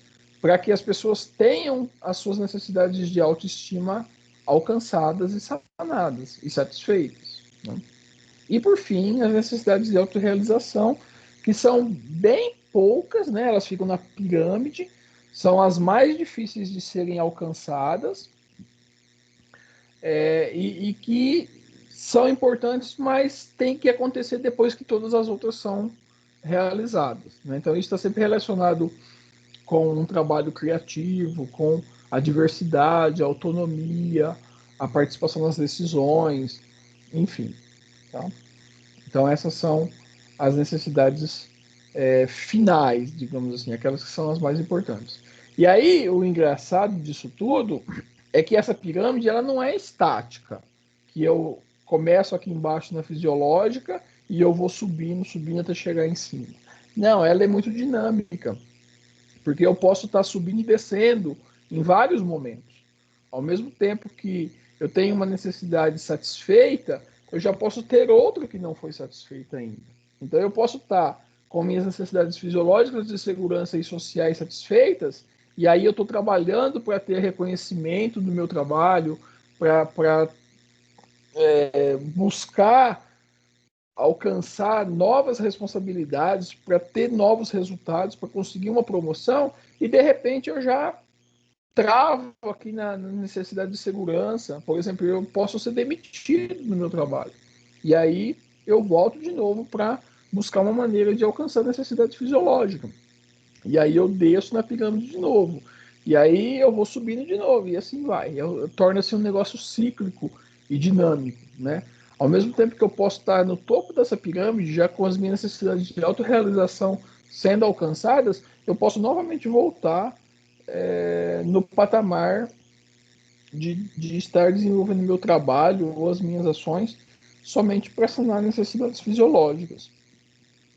para que as pessoas tenham as suas necessidades de autoestima alcançadas e sanadas e satisfeitas, né? E, por fim, as necessidades de autorrealização, que são bem poucas, né? Elas ficam na pirâmide, são as mais difíceis de serem alcançadas, e que são importantes, mas tem que acontecer depois que todas as outras são realizadas, né? Então, isso está sempre relacionado com um trabalho criativo, com a diversidade, a autonomia, a participação nas decisões, enfim, tá? Então, essas são as necessidades finais, digamos assim, aquelas que são as mais importantes. E aí, o engraçado disso tudo é que essa pirâmide ela não é estática, que eu começo aqui embaixo na fisiológica e eu vou subindo até chegar em cima. Não, ela é muito dinâmica, porque eu posso estar subindo e descendo em vários momentos. Ao mesmo tempo que eu tenho uma necessidade satisfeita, eu já posso ter outra que não foi satisfeita ainda. Então eu posso estar com minhas necessidades fisiológicas de segurança e sociais satisfeitas e aí eu estou trabalhando para ter reconhecimento do meu trabalho, para buscar alcançar novas responsabilidades, para ter novos resultados, para conseguir uma promoção, e de repente eu já travo aqui na necessidade de segurança. Por exemplo, eu posso ser demitido no meu trabalho. E aí eu volto de novo para buscar uma maneira de alcançar a necessidade fisiológica. E aí eu desço na pirâmide de novo. E aí eu vou subindo de novo. E assim vai. Torna-se um negócio cíclico e dinâmico, né? Ao mesmo tempo que eu posso estar no topo dessa pirâmide, já com as minhas necessidades de autorrealização sendo alcançadas, eu posso novamente voltar no patamar de estar desenvolvendo meu trabalho ou as minhas ações somente para sanar necessidades fisiológicas.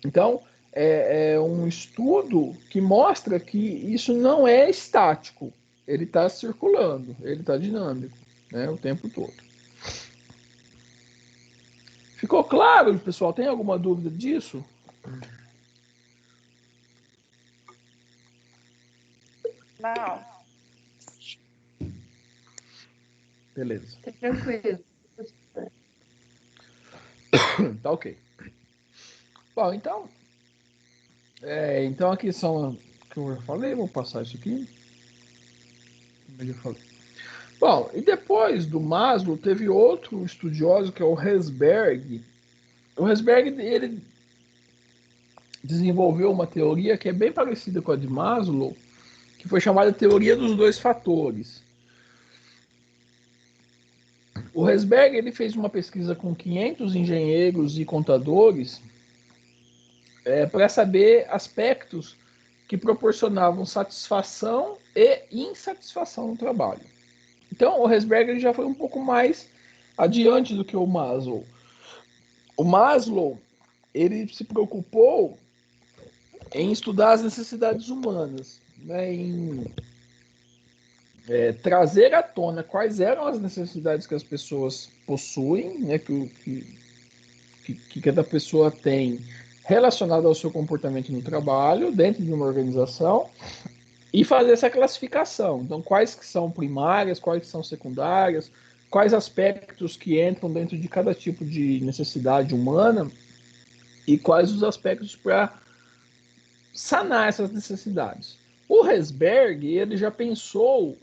Então, é um estudo que mostra que isso não é estático, ele está circulando, ele está dinâmico, né, o tempo todo. Ficou claro, pessoal? Tem alguma dúvida disso? Não. Beleza. Tá tranquilo. Tá ok. Bom, então aqui são que eu já falei, vou passar isso aqui. Bom, e depois do Maslow teve outro estudioso que é o Herzberg. O Herzberg ele desenvolveu uma teoria que é bem parecida com a de Maslow, que foi chamada teoria dos dois fatores. O Herzberg ele fez uma pesquisa com 500 engenheiros e contadores para saber aspectos que proporcionavam satisfação e insatisfação no trabalho. Então, o Herzberg ele já foi um pouco mais adiante do que o Maslow. O Maslow ele se preocupou em estudar as necessidades humanas, né, em trazer à tona quais eram as necessidades que as pessoas possuem, né, que cada pessoa tem relacionado ao seu comportamento no trabalho, dentro de uma organização, e fazer essa classificação. Então, quais que são primárias, quais que são secundárias, quais aspectos que entram dentro de cada tipo de necessidade humana e quais os aspectos para sanar essas necessidades. O Herzberg, ele já pensou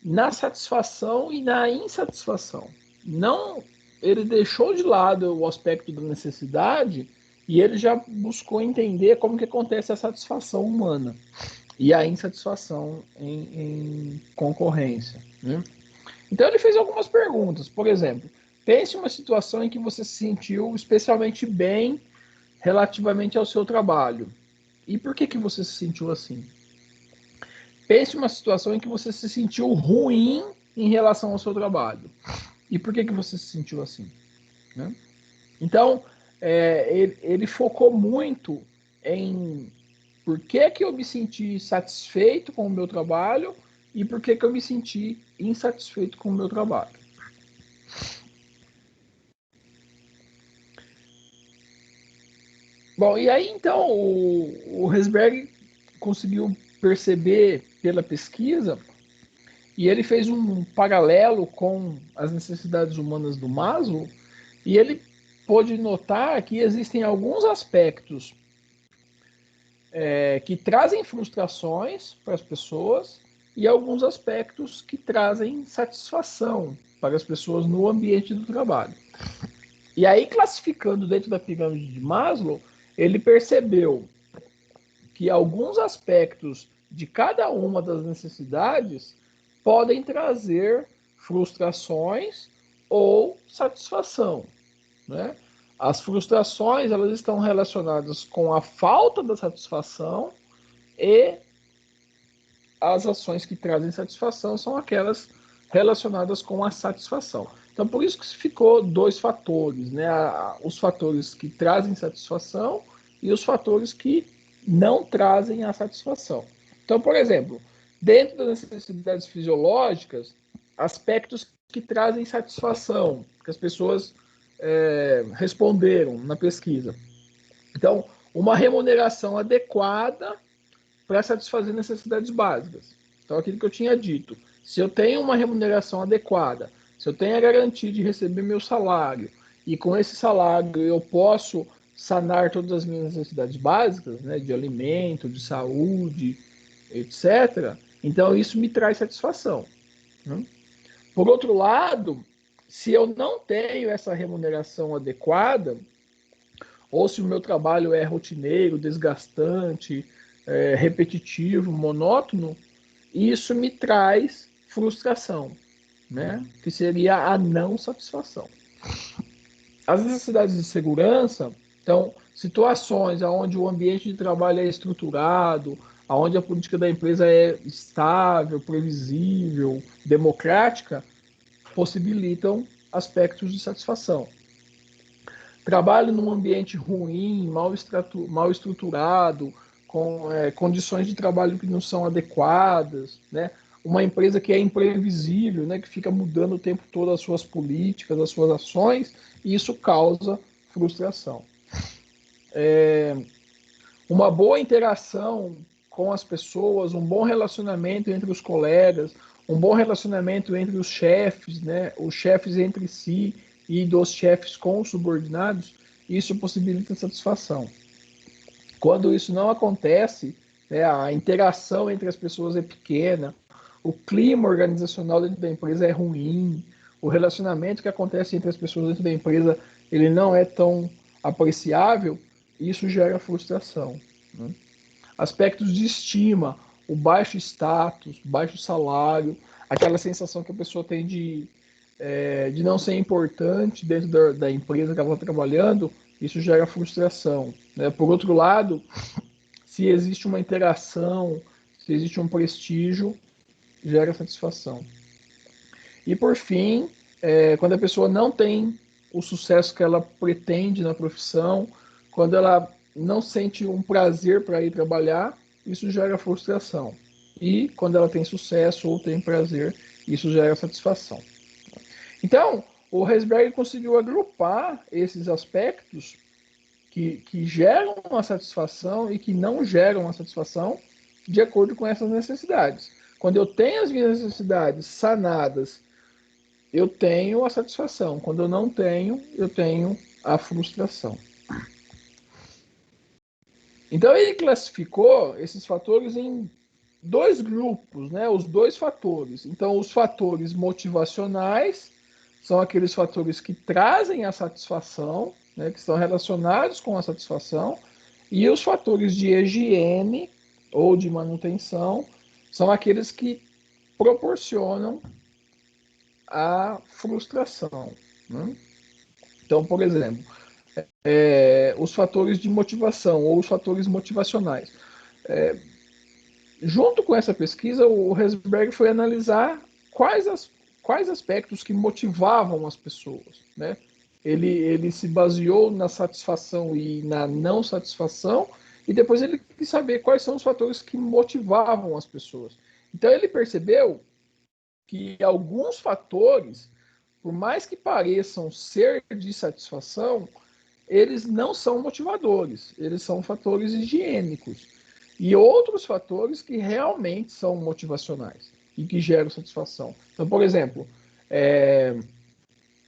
na satisfação e na insatisfação. Não, ele deixou de lado o aspecto da necessidade e ele já buscou entender como que acontece a satisfação humana e a insatisfação em concorrência, né? Então ele fez algumas perguntas. Por exemplo, pense uma situação em que você se sentiu especialmente bem relativamente ao seu trabalho. E por que você se sentiu assim? Pense uma situação em que você se sentiu ruim em relação ao seu trabalho. E por que você se sentiu assim? Né? Então, ele focou muito em por que eu me senti satisfeito com o meu trabalho e por que eu me senti insatisfeito com o meu trabalho. Bom, e aí então o Herzberg conseguiu perceber pela pesquisa e ele fez um paralelo com as necessidades humanas do Maslow e ele pôde notar que existem alguns aspectos que trazem frustrações para as pessoas e alguns aspectos que trazem satisfação para as pessoas no ambiente do trabalho. E aí, classificando dentro da pirâmide de Maslow, ele percebeu que alguns aspectos de cada uma das necessidades podem trazer frustrações ou satisfação, né? As frustrações elas estão relacionadas com a falta da satisfação e as ações que trazem satisfação são aquelas relacionadas com a satisfação. Então, por isso que ficou dois fatores, né? Os fatores que trazem satisfação e os fatores que não trazem a satisfação. Então, por exemplo, dentro das necessidades fisiológicas, aspectos que trazem satisfação, que as pessoas responderam na pesquisa. Então, uma remuneração adequada para satisfazer necessidades básicas. Então, aquilo que eu tinha dito, se eu tenho uma remuneração adequada, se eu tenho a garantia de receber meu salário, e com esse salário eu posso sanar todas as minhas necessidades básicas, né, de alimento, de saúde, etc., então isso me traz satisfação. Né? Por outro lado, se eu não tenho essa remuneração adequada, ou se o meu trabalho é rotineiro, desgastante, repetitivo, monótono, isso me traz frustração, né? Que seria a não satisfação. As necessidades de segurança, então, situações onde o ambiente de trabalho é estruturado, onde a política da empresa é estável, previsível, democrática, possibilitam aspectos de satisfação. Trabalho num ambiente ruim, mal estruturado, com condições de trabalho que não são adequadas, né? Uma empresa que é imprevisível, né? Que fica mudando o tempo todo as suas políticas, as suas ações, e isso causa frustração. Uma boa interação com as pessoas, um bom relacionamento entre os colegas, um bom relacionamento entre os chefes, né? Os chefes entre si e dos chefes com os subordinados, isso possibilita satisfação. Quando isso não acontece, né, a interação entre as pessoas é pequena, o clima organizacional dentro da empresa é ruim, o relacionamento que acontece entre as pessoas dentro da empresa ele não é tão apreciável, isso gera frustração. Né? Aspectos de estima, o baixo status, baixo salário, aquela sensação que a pessoa tem de não ser importante dentro da empresa que ela está trabalhando, isso gera frustração. Né? Por outro lado, se existe uma interação, se existe um prestígio, gera satisfação. E por fim, quando a pessoa não tem o sucesso que ela pretende na profissão, quando ela não sente um prazer para ir trabalhar, isso gera frustração. E quando ela tem sucesso ou tem prazer, isso gera satisfação. Então, o Herzberg conseguiu agrupar esses aspectos que geram uma satisfação e que não geram uma satisfação de acordo com essas necessidades. Quando eu tenho as minhas necessidades sanadas, eu tenho a satisfação. Quando eu não tenho, eu tenho a frustração. Então, ele classificou esses fatores em dois grupos, né? Os dois fatores. Então, os fatores motivacionais são aqueles fatores que trazem a satisfação, né? Que estão relacionados com a satisfação, e os fatores de higiene ou de manutenção são aqueles que proporcionam a frustração. Né? Então, por exemplo, os fatores de motivação ou os fatores motivacionais. Junto com essa pesquisa, o Herzberg foi analisar quais aspectos que motivavam as pessoas. Né? Ele se baseou na satisfação e na não satisfação, e depois ele quis saber quais são os fatores que motivavam as pessoas. Então, ele percebeu que alguns fatores, por mais que pareçam ser de satisfação, eles não são motivadores, eles são fatores higiênicos. E outros fatores que realmente são motivacionais e que geram satisfação. Então, por exemplo,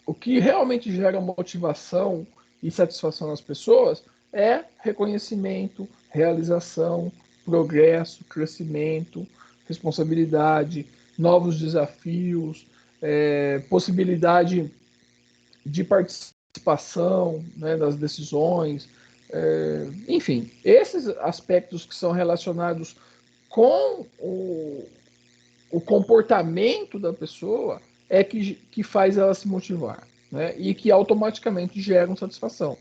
o que realmente gera motivação e satisfação nas pessoas é reconhecimento, realização, progresso, crescimento, responsabilidade, novos desafios, possibilidade de participação, né, das decisões, enfim, esses aspectos que são relacionados com o comportamento da pessoa é que faz ela se motivar, né, e que automaticamente geram satisfação.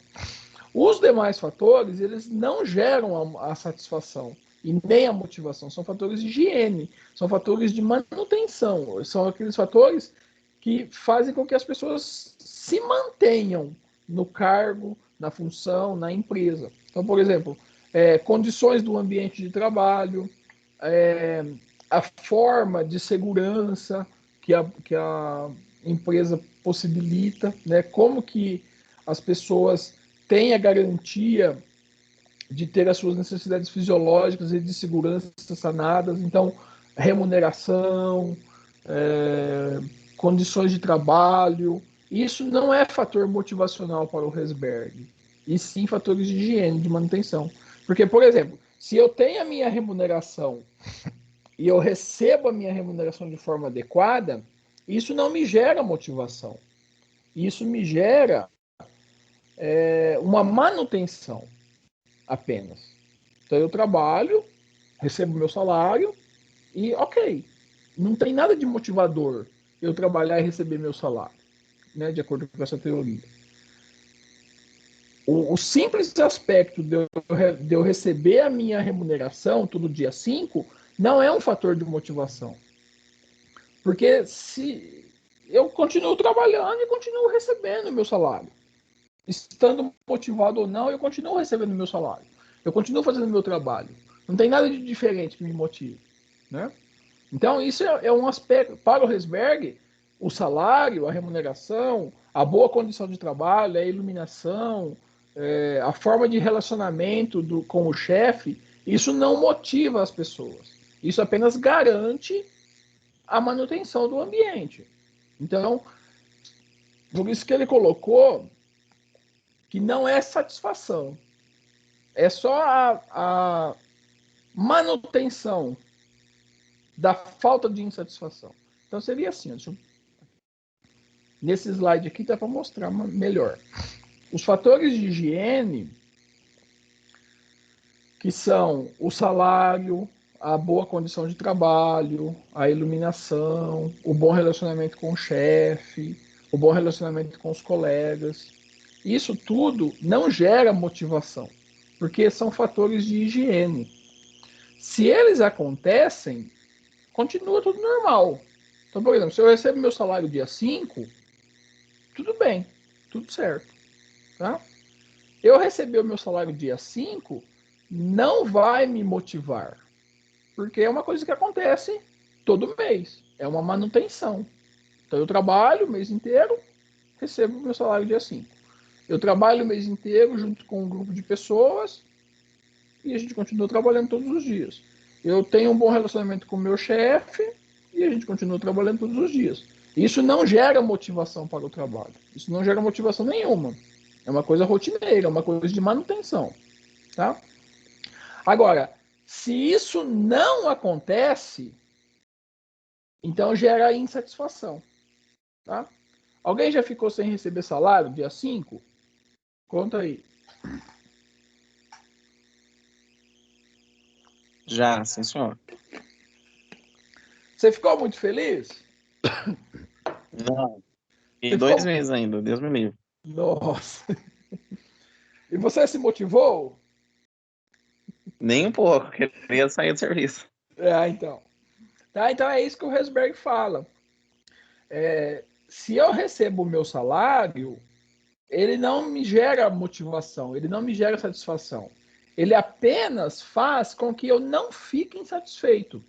Os demais fatores, eles não geram a satisfação e nem a motivação, são fatores de higiene, são fatores de manutenção, são aqueles fatores que fazem com que as pessoas se mantenham no cargo, na função, na empresa. Então, por exemplo, condições do ambiente de trabalho, a forma de segurança que a empresa possibilita, né? Como que as pessoas têm a garantia de ter as suas necessidades fisiológicas e de segurança sanadas. Então, remuneração, condições de trabalho. Isso não é fator motivacional para o Herzberg, e sim fatores de higiene, de manutenção. Porque, por exemplo, se eu tenho a minha remuneração e eu recebo a minha remuneração de forma adequada, isso não me gera motivação. Isso me gera uma manutenção apenas. Então eu trabalho, recebo meu salário e ok, não tem nada de motivador eu trabalhar e receber meu salário, né, de acordo com essa teoria. O simples aspecto de eu receber a minha remuneração todo dia 5 não é um fator de motivação. Porque se eu continuo trabalhando e continuo recebendo meu salário. Estando motivado ou não, eu continuo recebendo meu salário. Eu continuo fazendo meu trabalho. Não tem nada de diferente que me motive, né? Então, isso é um aspecto. Para o Herzberg, o salário, a remuneração, a boa condição de trabalho, a iluminação, a forma de relacionamento com o chefe, isso não motiva as pessoas. Isso apenas garante a manutenção do ambiente. Então, por isso que ele colocou que não é satisfação. É só a manutenção da falta de insatisfação. Então seria assim, nesse slide aqui dá para mostrar melhor. Os fatores de higiene, que são o salário, a boa condição de trabalho, a iluminação, o bom relacionamento com o chefe, o bom relacionamento com os colegas. Isso tudo não gera motivação, porque são fatores de higiene. Se eles acontecem, continua tudo normal. Então, por exemplo, se eu recebo meu salário dia 5, tudo bem, tudo certo. Tá? Eu receber o meu salário dia 5 não vai me motivar, porque é uma coisa que acontece todo mês, é uma manutenção. Então, eu trabalho o mês inteiro, recebo o meu salário dia 5. Eu trabalho o mês inteiro junto com um grupo de pessoas e a gente continua trabalhando todos os dias. Eu tenho um bom relacionamento com o meu chefe e a gente continua trabalhando todos os dias. Isso não gera motivação para o trabalho. Isso não gera motivação nenhuma. É uma coisa rotineira, é uma coisa de manutenção. Tá? Agora, se isso não acontece, então gera insatisfação. Tá? Alguém já ficou sem receber salário dia 5? Conta aí. Já, sim, senhor. Você ficou muito feliz? Não. E Você 2 ficou... meses ainda, Deus me livre. Nossa. E você se motivou? Nem um pouco, queria sair do serviço. Então. Tá? Então é isso que o Herzberg fala. Se eu recebo o meu salário, ele não me gera motivação, ele não me gera satisfação. Ele apenas faz com que eu não fique insatisfeito.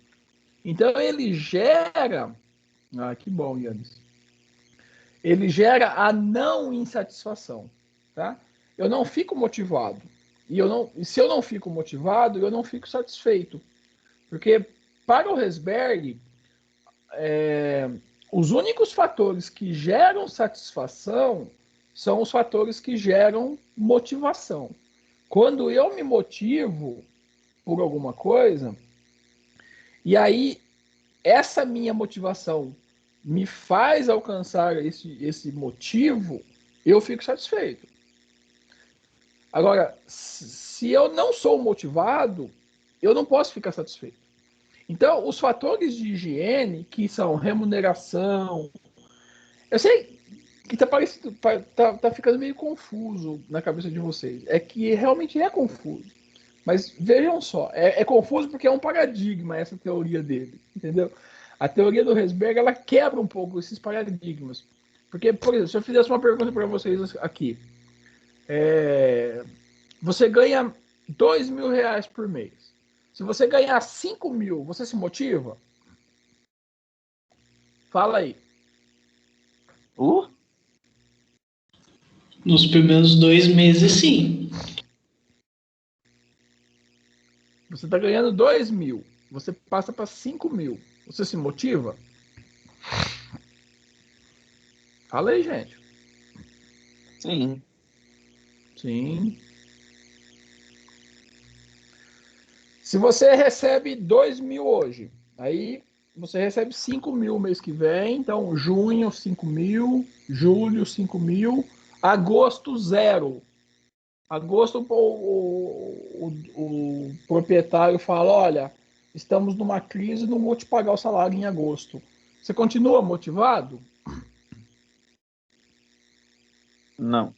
Então ele gera... Ah, que bom, Yannis. Ele gera a não insatisfação. Tá? Eu não fico motivado. E se eu não fico motivado, eu não fico satisfeito. Porque para o Herzberg, os únicos fatores que geram satisfação são os fatores que geram motivação. Quando eu me motivo por alguma coisa, e aí essa minha motivação me faz alcançar esse motivo, eu fico satisfeito. Agora, se eu não sou motivado, eu não posso ficar satisfeito. Então, os fatores de higiene, que são remuneração, eu sei que tá ficando meio confuso na cabeça de vocês. É que realmente é confuso. Mas vejam só, é confuso porque é um paradigma essa teoria dele, entendeu? A teoria do Herzberg, ela quebra um pouco esses paradigmas. Porque, por exemplo, se eu fizesse uma pergunta para vocês aqui, você ganha R$2.000 por mês. Se você ganhar 5 mil, você se motiva? Fala aí. Nos primeiros 2 meses, sim. Você está ganhando 2 mil. Você passa para 5 mil. Você se motiva? Fala aí, gente. Sim. Sim. Se você recebe 2.000 hoje, aí você recebe 5.000 mês que vem, então junho 5.000, julho 5.000, agosto 0. Agosto o proprietário fala, olha, estamos numa crise, não vou te pagar o salário em agosto. Você continua motivado? Não.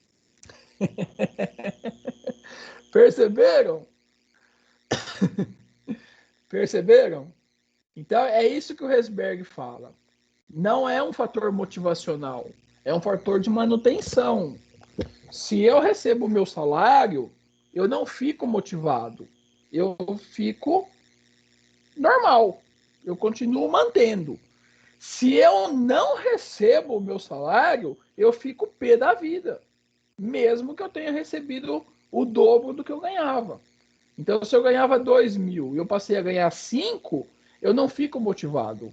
Perceberam? Perceberam? Então é isso que o Herzberg fala. Não é um fator motivacional, é um fator de manutenção. Se eu recebo o meu salário, eu não fico motivado, eu fico normal, eu continuo mantendo. Se eu não recebo o meu salário, eu fico pé da vida, mesmo que eu tenha recebido o dobro do que eu ganhava. Então, se eu ganhava 2.000 e eu passei a ganhar 5, eu não fico motivado.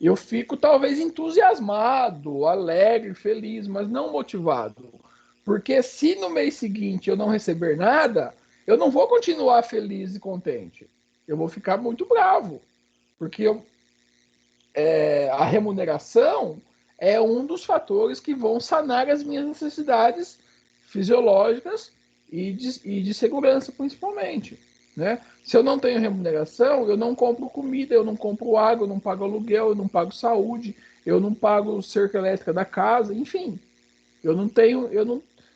Eu fico talvez entusiasmado, alegre, feliz, mas não motivado. Porque se no mês seguinte eu não receber nada, eu não vou continuar feliz e contente. Eu vou ficar muito bravo. Porque a remuneração é um dos fatores que vão sanar as minhas necessidades fisiológicas e de segurança, principalmente. Né? Se eu não tenho remuneração, eu não compro comida, eu não compro água, eu não pago aluguel, eu não pago saúde, eu não pago cerca elétrica da casa, enfim.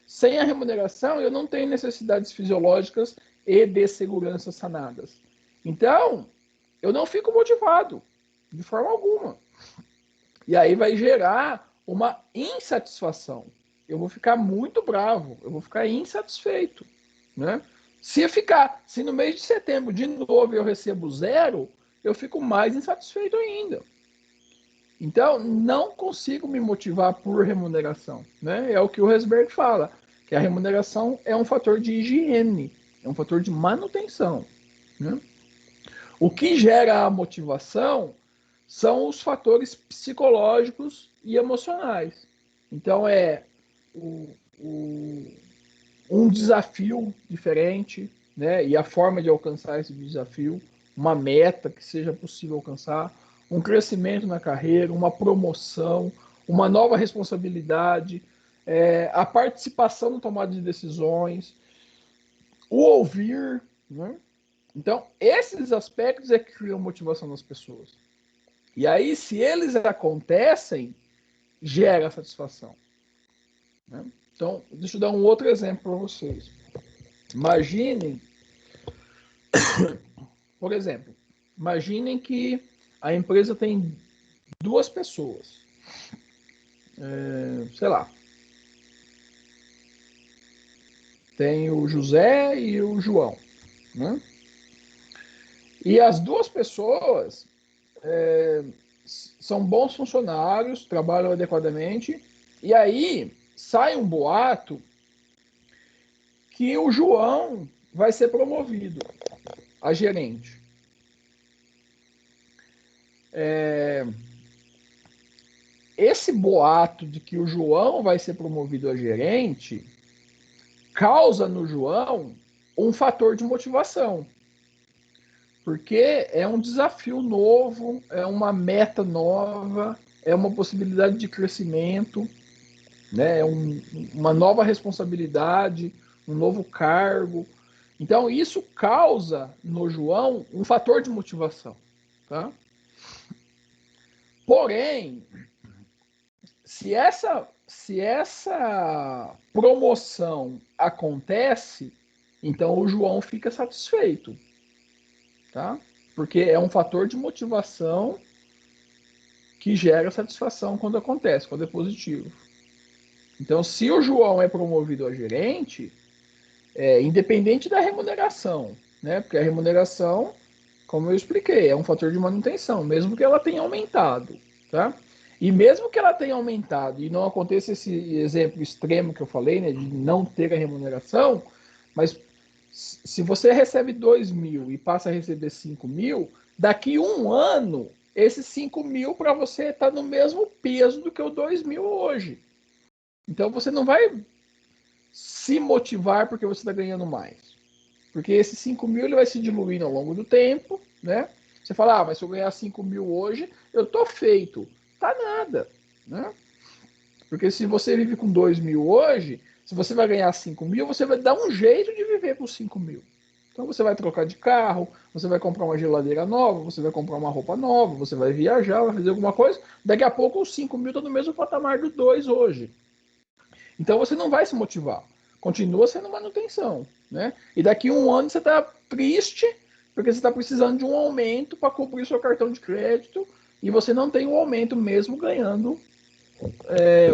Sem a remuneração, eu não tenho necessidades fisiológicas e de segurança sanadas. Então, eu não fico motivado, de forma alguma. E aí vai gerar uma insatisfação. Eu vou ficar muito bravo, eu vou ficar insatisfeito. Né? Se no mês de setembro, de novo, eu recebo 0, eu fico mais insatisfeito ainda. Então, não consigo me motivar por remuneração. Né? É o que o Herzberg fala, que a remuneração é um fator de higiene, é um fator de manutenção. Né? O que gera a motivação são os fatores psicológicos e emocionais. Então, um desafio diferente, né? E a forma de alcançar esse desafio, uma meta que seja possível alcançar, um crescimento na carreira, uma promoção, uma nova responsabilidade, a participação na tomada de decisões, o ouvir, né? Então, esses aspectos é que criam motivação nas pessoas. E aí, se eles acontecem, gera satisfação. Né? Então, deixa eu dar um outro exemplo para vocês. Imaginem, por exemplo, imaginem que a empresa tem 2 pessoas. Sei lá. Tem o José e o João. Né? E as 2 pessoas são bons funcionários, trabalham adequadamente, e aí sai um boato que o João vai ser promovido a gerente. Esse boato de que o João vai ser promovido a gerente causa no João um fator de motivação. Porque é um desafio novo, é uma meta nova, é uma possibilidade de crescimento, né? Uma nova responsabilidade, um novo cargo. Então, isso causa no João um fator de motivação. Tá? Porém, se essa promoção acontece, então o João fica satisfeito. Tá? Porque é um fator de motivação que gera satisfação quando acontece, quando é positivo. Então, se o João é promovido a gerente, independente da remuneração, né? Porque a remuneração, como eu expliquei, é um fator de manutenção, mesmo que ela tenha aumentado, tá? E mesmo que ela tenha aumentado e não aconteça esse exemplo extremo que eu falei, né, de não ter a remuneração, mas se você recebe 2.000 e passa a receber 5.000, daqui 1 ano esses 5.000 para você está no mesmo peso do que o 2.000 hoje. Então você não vai se motivar porque você está ganhando mais. Porque esse 5.000 ele vai se diluindo ao longo do tempo, né? Você fala, mas se eu ganhar 5.000 hoje, eu tô feito. Tá nada, né? Porque se você vive com 2.000 hoje, se você vai ganhar 5.000, você vai dar um jeito de viver com 5.000. Então você vai trocar de carro, você vai comprar uma geladeira nova, você vai comprar uma roupa nova, você vai viajar, vai fazer alguma coisa. Daqui a pouco os 5.000 estão no mesmo patamar do 2 hoje. Então você não vai se motivar. Continua sendo manutenção, né? E daqui a um ano você está triste porque você está precisando de um aumento para cobrir seu cartão de crédito e você não tem um aumento mesmo ganhando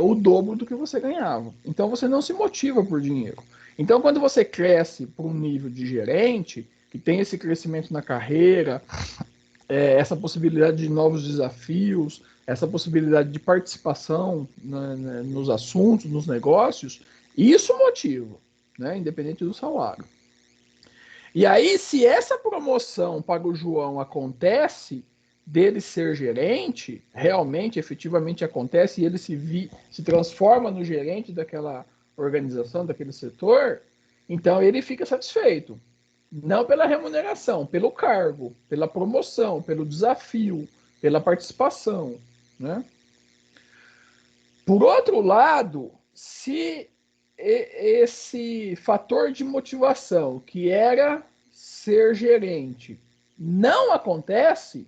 o dobro do que você ganhava. Então você não se motiva por dinheiro. Então quando você cresce para um nível de gerente, que tem esse crescimento na carreira, essa possibilidade de novos desafios, essa possibilidade de participação nos assuntos, nos negócios, isso motiva, né? Independente do salário. E aí, se essa promoção para o João acontece, dele ser gerente, realmente, efetivamente acontece, e ele se transforma no gerente daquela organização, daquele setor, então ele fica satisfeito. Não pela remuneração, pelo cargo, pela promoção, pelo desafio, pela participação, né? Por outro lado, se esse fator de motivação, que era ser gerente, não acontece,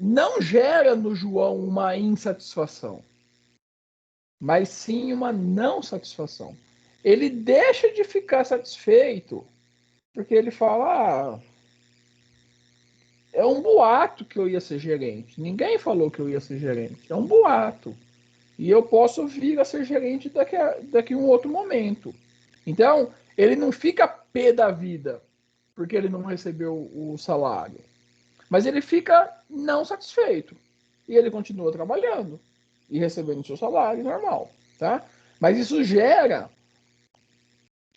não gera no João uma insatisfação, mas sim uma não satisfação. Ele deixa de ficar satisfeito porque ele fala, é um boato que eu ia ser gerente. Ninguém falou que eu ia ser gerente. É um boato. E eu posso vir a ser gerente daqui a um outro momento. Então, ele não fica pé da vida porque ele não recebeu o salário. Mas ele fica não satisfeito. E ele continua trabalhando e recebendo seu salário normal, tá? Mas isso gera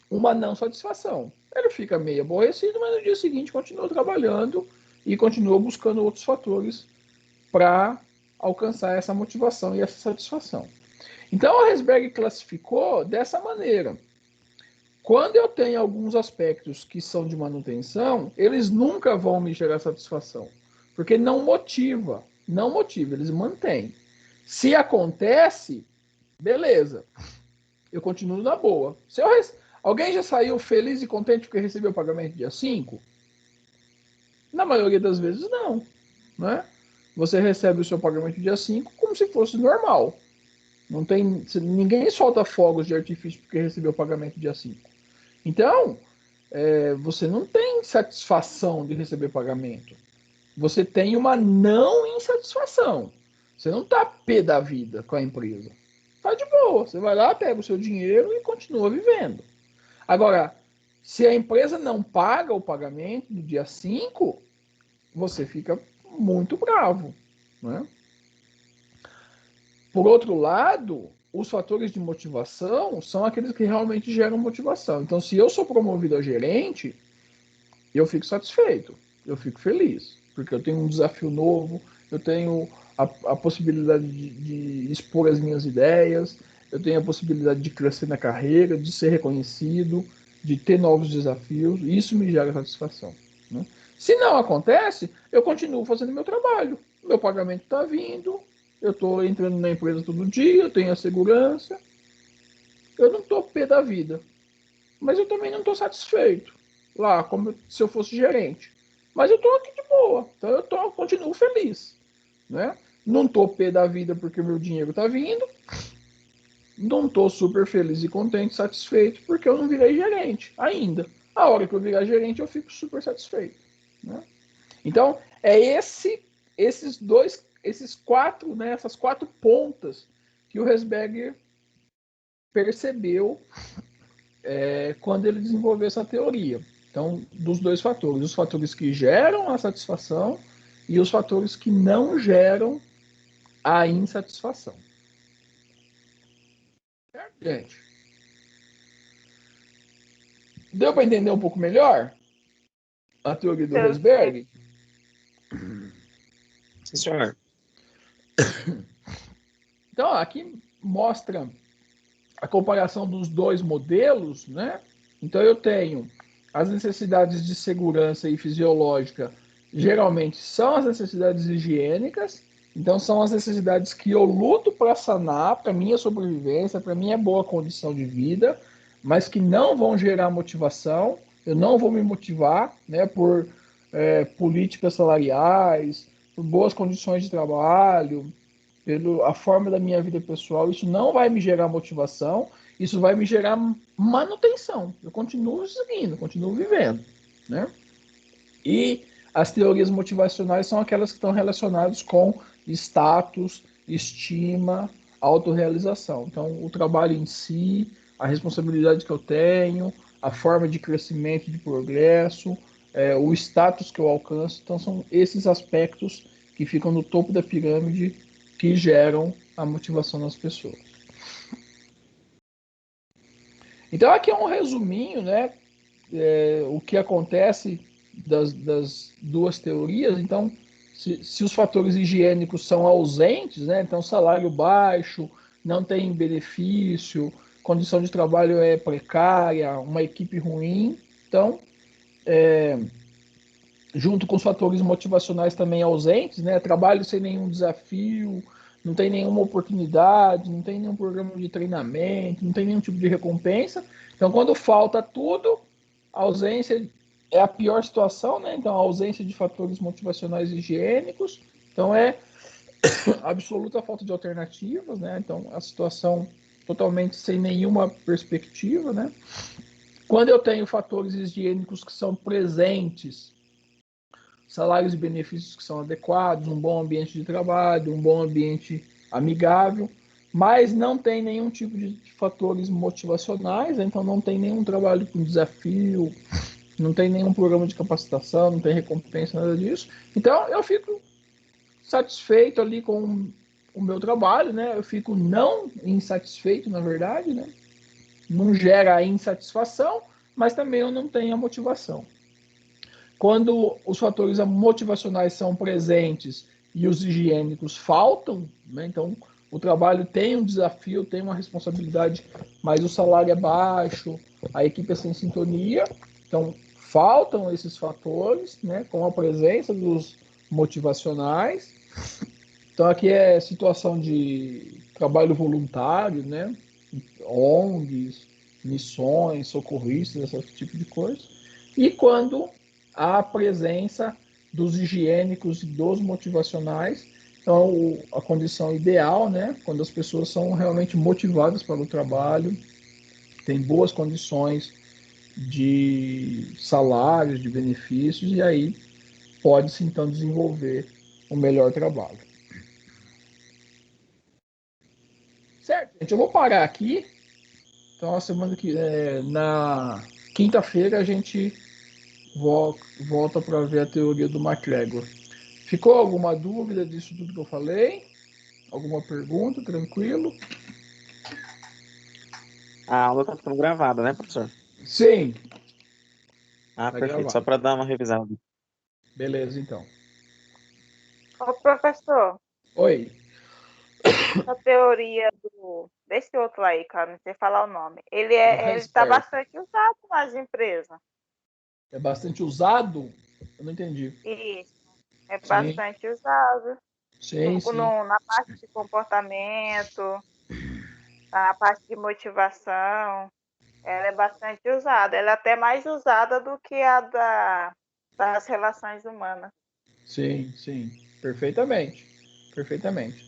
uma não satisfação. Ele fica meio aborrecido, mas no dia seguinte continua trabalhando e continua buscando outros fatores para alcançar essa motivação e essa satisfação. Então, a Herzberg classificou dessa maneira. Quando eu tenho alguns aspectos que são de manutenção, eles nunca vão me gerar satisfação, porque não motiva, eles mantêm. Se acontece, beleza, eu continuo na boa. Alguém já saiu feliz e contente porque recebeu o pagamento dia 5? Na maioria das vezes, não. Né? Você recebe o seu pagamento dia 5 como se fosse normal. Ninguém solta fogos de artifício porque recebeu o pagamento dia 5. Então, você não tem satisfação de receber pagamento. Você tem uma não insatisfação. Você não está pé da vida com a empresa. Está de boa. Você vai lá, pega o seu dinheiro e continua vivendo. Agora, se a empresa não paga o pagamento no dia 5, você fica muito bravo. Né? Por outro lado, os fatores de motivação são aqueles que realmente geram motivação. Então, se eu sou promovido a gerente, eu fico satisfeito, eu fico feliz, porque eu tenho um desafio novo, eu tenho a possibilidade de expor as minhas ideias, eu tenho a possibilidade de crescer na carreira, de ser reconhecido, de ter novos desafios, e isso me gera satisfação. Né? Se não acontece, eu continuo fazendo meu trabalho, meu pagamento está vindo, eu estou entrando na empresa todo dia, eu tenho a segurança, eu não estou pé da vida, mas eu também não estou satisfeito, lá, como se eu fosse gerente. Mas eu estou aqui de boa, então eu continuo feliz. Né? Não estou pé da vida porque o meu dinheiro está vindo, não estou super feliz e contente, satisfeito, porque eu não virei gerente ainda. A hora que eu virar gerente, eu fico super satisfeito. Né? Então, essas quatro pontas que o Herzberg percebeu quando ele desenvolveu essa teoria. Então, dos dois fatores, os fatores que geram a satisfação e os fatores que não geram a insatisfação. Certo, gente? Deu para entender um pouco melhor a teoria do Herzberg? Sim, senhor. Então, aqui mostra a comparação dos dois modelos, né? Então, eu tenho as necessidades de segurança e fisiológica, geralmente são as necessidades higiênicas, então são as necessidades que eu luto para sanar, para minha sobrevivência, para minha boa condição de vida, mas que não vão gerar motivação, eu não vou me motivar, né, por políticas salariais, por boas condições de trabalho, pela forma da minha vida pessoal, isso não vai me gerar motivação, isso vai me gerar manutenção. Eu continuo seguindo, continuo vivendo, né? E as teorias motivacionais são aquelas que estão relacionadas com status, estima, autorrealização. Então, o trabalho em si, a responsabilidade que eu tenho, a forma de crescimento, de progresso, o status que eu alcanço. Então, são esses aspectos que ficam no topo da pirâmide que geram a motivação nas pessoas. Então, aqui é um resuminho, né? O que acontece das duas teorias. Então, se os fatores higiênicos são ausentes, né? Então, salário baixo, não tem benefício, condição de trabalho é precária, uma equipe ruim. Então, junto com os fatores motivacionais também ausentes, né? Trabalho sem nenhum desafio, não tem nenhuma oportunidade, não tem nenhum programa de treinamento, não tem nenhum tipo de recompensa. Então, quando falta tudo, a ausência é a pior situação, né? Então, a ausência de fatores motivacionais e higiênicos. Então, é absoluta falta de alternativas, né? Então, a situação totalmente sem nenhuma perspectiva, né? Quando eu tenho fatores higiênicos que são presentes, salários e benefícios que são adequados, um bom ambiente de trabalho, um bom ambiente amigável, mas não tem nenhum tipo de fatores motivacionais, então não tem nenhum trabalho com desafio, não tem nenhum programa de capacitação, não tem recompensa, nada disso. Então eu fico satisfeito ali com o meu trabalho, né? Eu fico não insatisfeito, na verdade, né? Não gera a insatisfação, mas também eu não tenho a motivação. Quando os fatores motivacionais são presentes e os higiênicos faltam, né? Então o trabalho tem um desafio, tem uma responsabilidade, mas o salário é baixo, a equipe é sem sintonia, então faltam esses fatores, né? Com a presença dos motivacionais. Então aqui é situação de trabalho voluntário, né? ONGs, missões, socorristas, esse tipo de coisa. E quando há a presença dos higiênicos e dos motivacionais, então a condição ideal, né? Quando as pessoas são realmente motivadas para o trabalho, têm boas condições de salários, de benefícios, e aí pode-se então desenvolver um melhor trabalho. Certo, gente, eu vou parar aqui. Então, a semana que na quinta-feira a gente volta para ver a teoria do MacGregor. Ficou alguma dúvida disso tudo que eu falei? Alguma pergunta? Tranquilo? A aula tá ficando gravada, né, professor? Sim, Ah, tá perfeito. Só gravado. para dar uma revisada. Beleza, então. Ô, professor, Oi. essa teoria desse outro aí, cara, não sei falar o nome, ele O está Herzberg bastante usado nas empresas. é bastante usado? Eu não entendi. Isso, é Sim, bastante usado sim. na parte de comportamento, na parte de motivação. Ela é bastante usada. Ela é até mais usada do que a das relações humanas. Sim. Perfeitamente. Perfeitamente.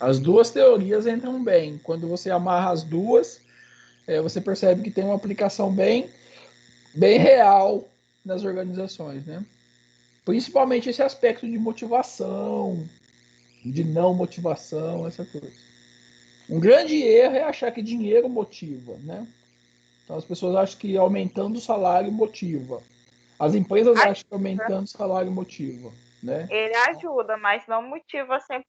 As duas teorias entram bem. Quando você amarra as duas, você percebe que tem uma aplicação bem real nas organizações, né? Principalmente esse aspecto de motivação, de não motivação, essa coisa. Um grande erro é achar que dinheiro motiva, né? Então as pessoas acham que aumentando o salário motiva. As empresas acham que Ajuda. aumentando o salário motiva, né? Ele ajuda, mas não motiva 100%,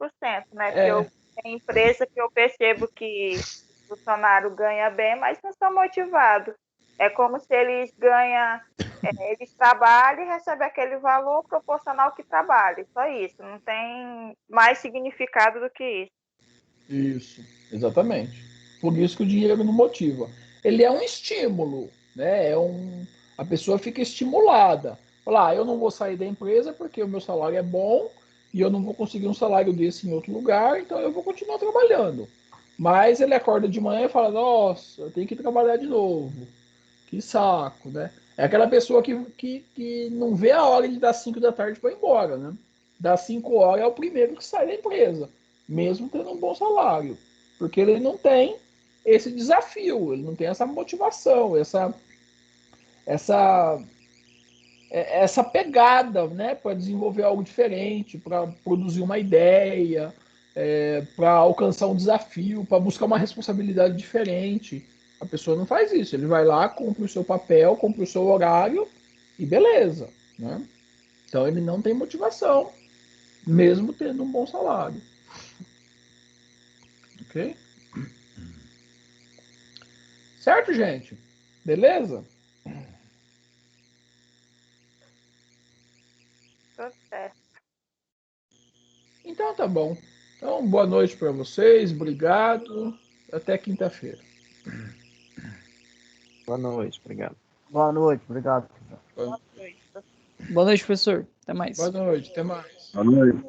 né? Porque É, tem empresa que eu percebo que o funcionário ganha bem, mas não são motivados. É como se eles ganham eles trabalham e recebem aquele valor proporcional que trabalha. Só isso. Não tem mais significado do que isso. Isso, exatamente. Por isso que o dinheiro não motiva. Ele é um estímulo, né? A pessoa fica estimulada. Falar, eu não vou sair da empresa porque o meu salário é bom e eu não vou conseguir um salário desse em outro lugar, então eu vou continuar trabalhando. Mas ele acorda de manhã e fala, nossa, eu tenho que trabalhar de novo. Que saco, né? É aquela pessoa que não vê a hora de dar 5 da tarde para ir embora, né? Das 5 horas é o primeiro que sai da empresa, mesmo tendo um bom salário. Porque ele não tem esse desafio, ele não tem essa motivação, essa, essa pegada, né? Para desenvolver algo diferente, para produzir uma ideia, para alcançar um desafio, para buscar uma responsabilidade diferente. A pessoa não faz isso. Ele vai lá, cumpre o seu papel, cumpre o seu horário e beleza, né? Então ele não tem motivação, mesmo tendo um bom salário. Ok? Certo, gente? Beleza? Tudo certo. Então tá bom. Então, boa noite para vocês, obrigado. Até quinta-feira. Boa noite, obrigado. Boa noite, obrigado. Boa noite, professor. Até mais. Boa noite, até mais. Boa noite.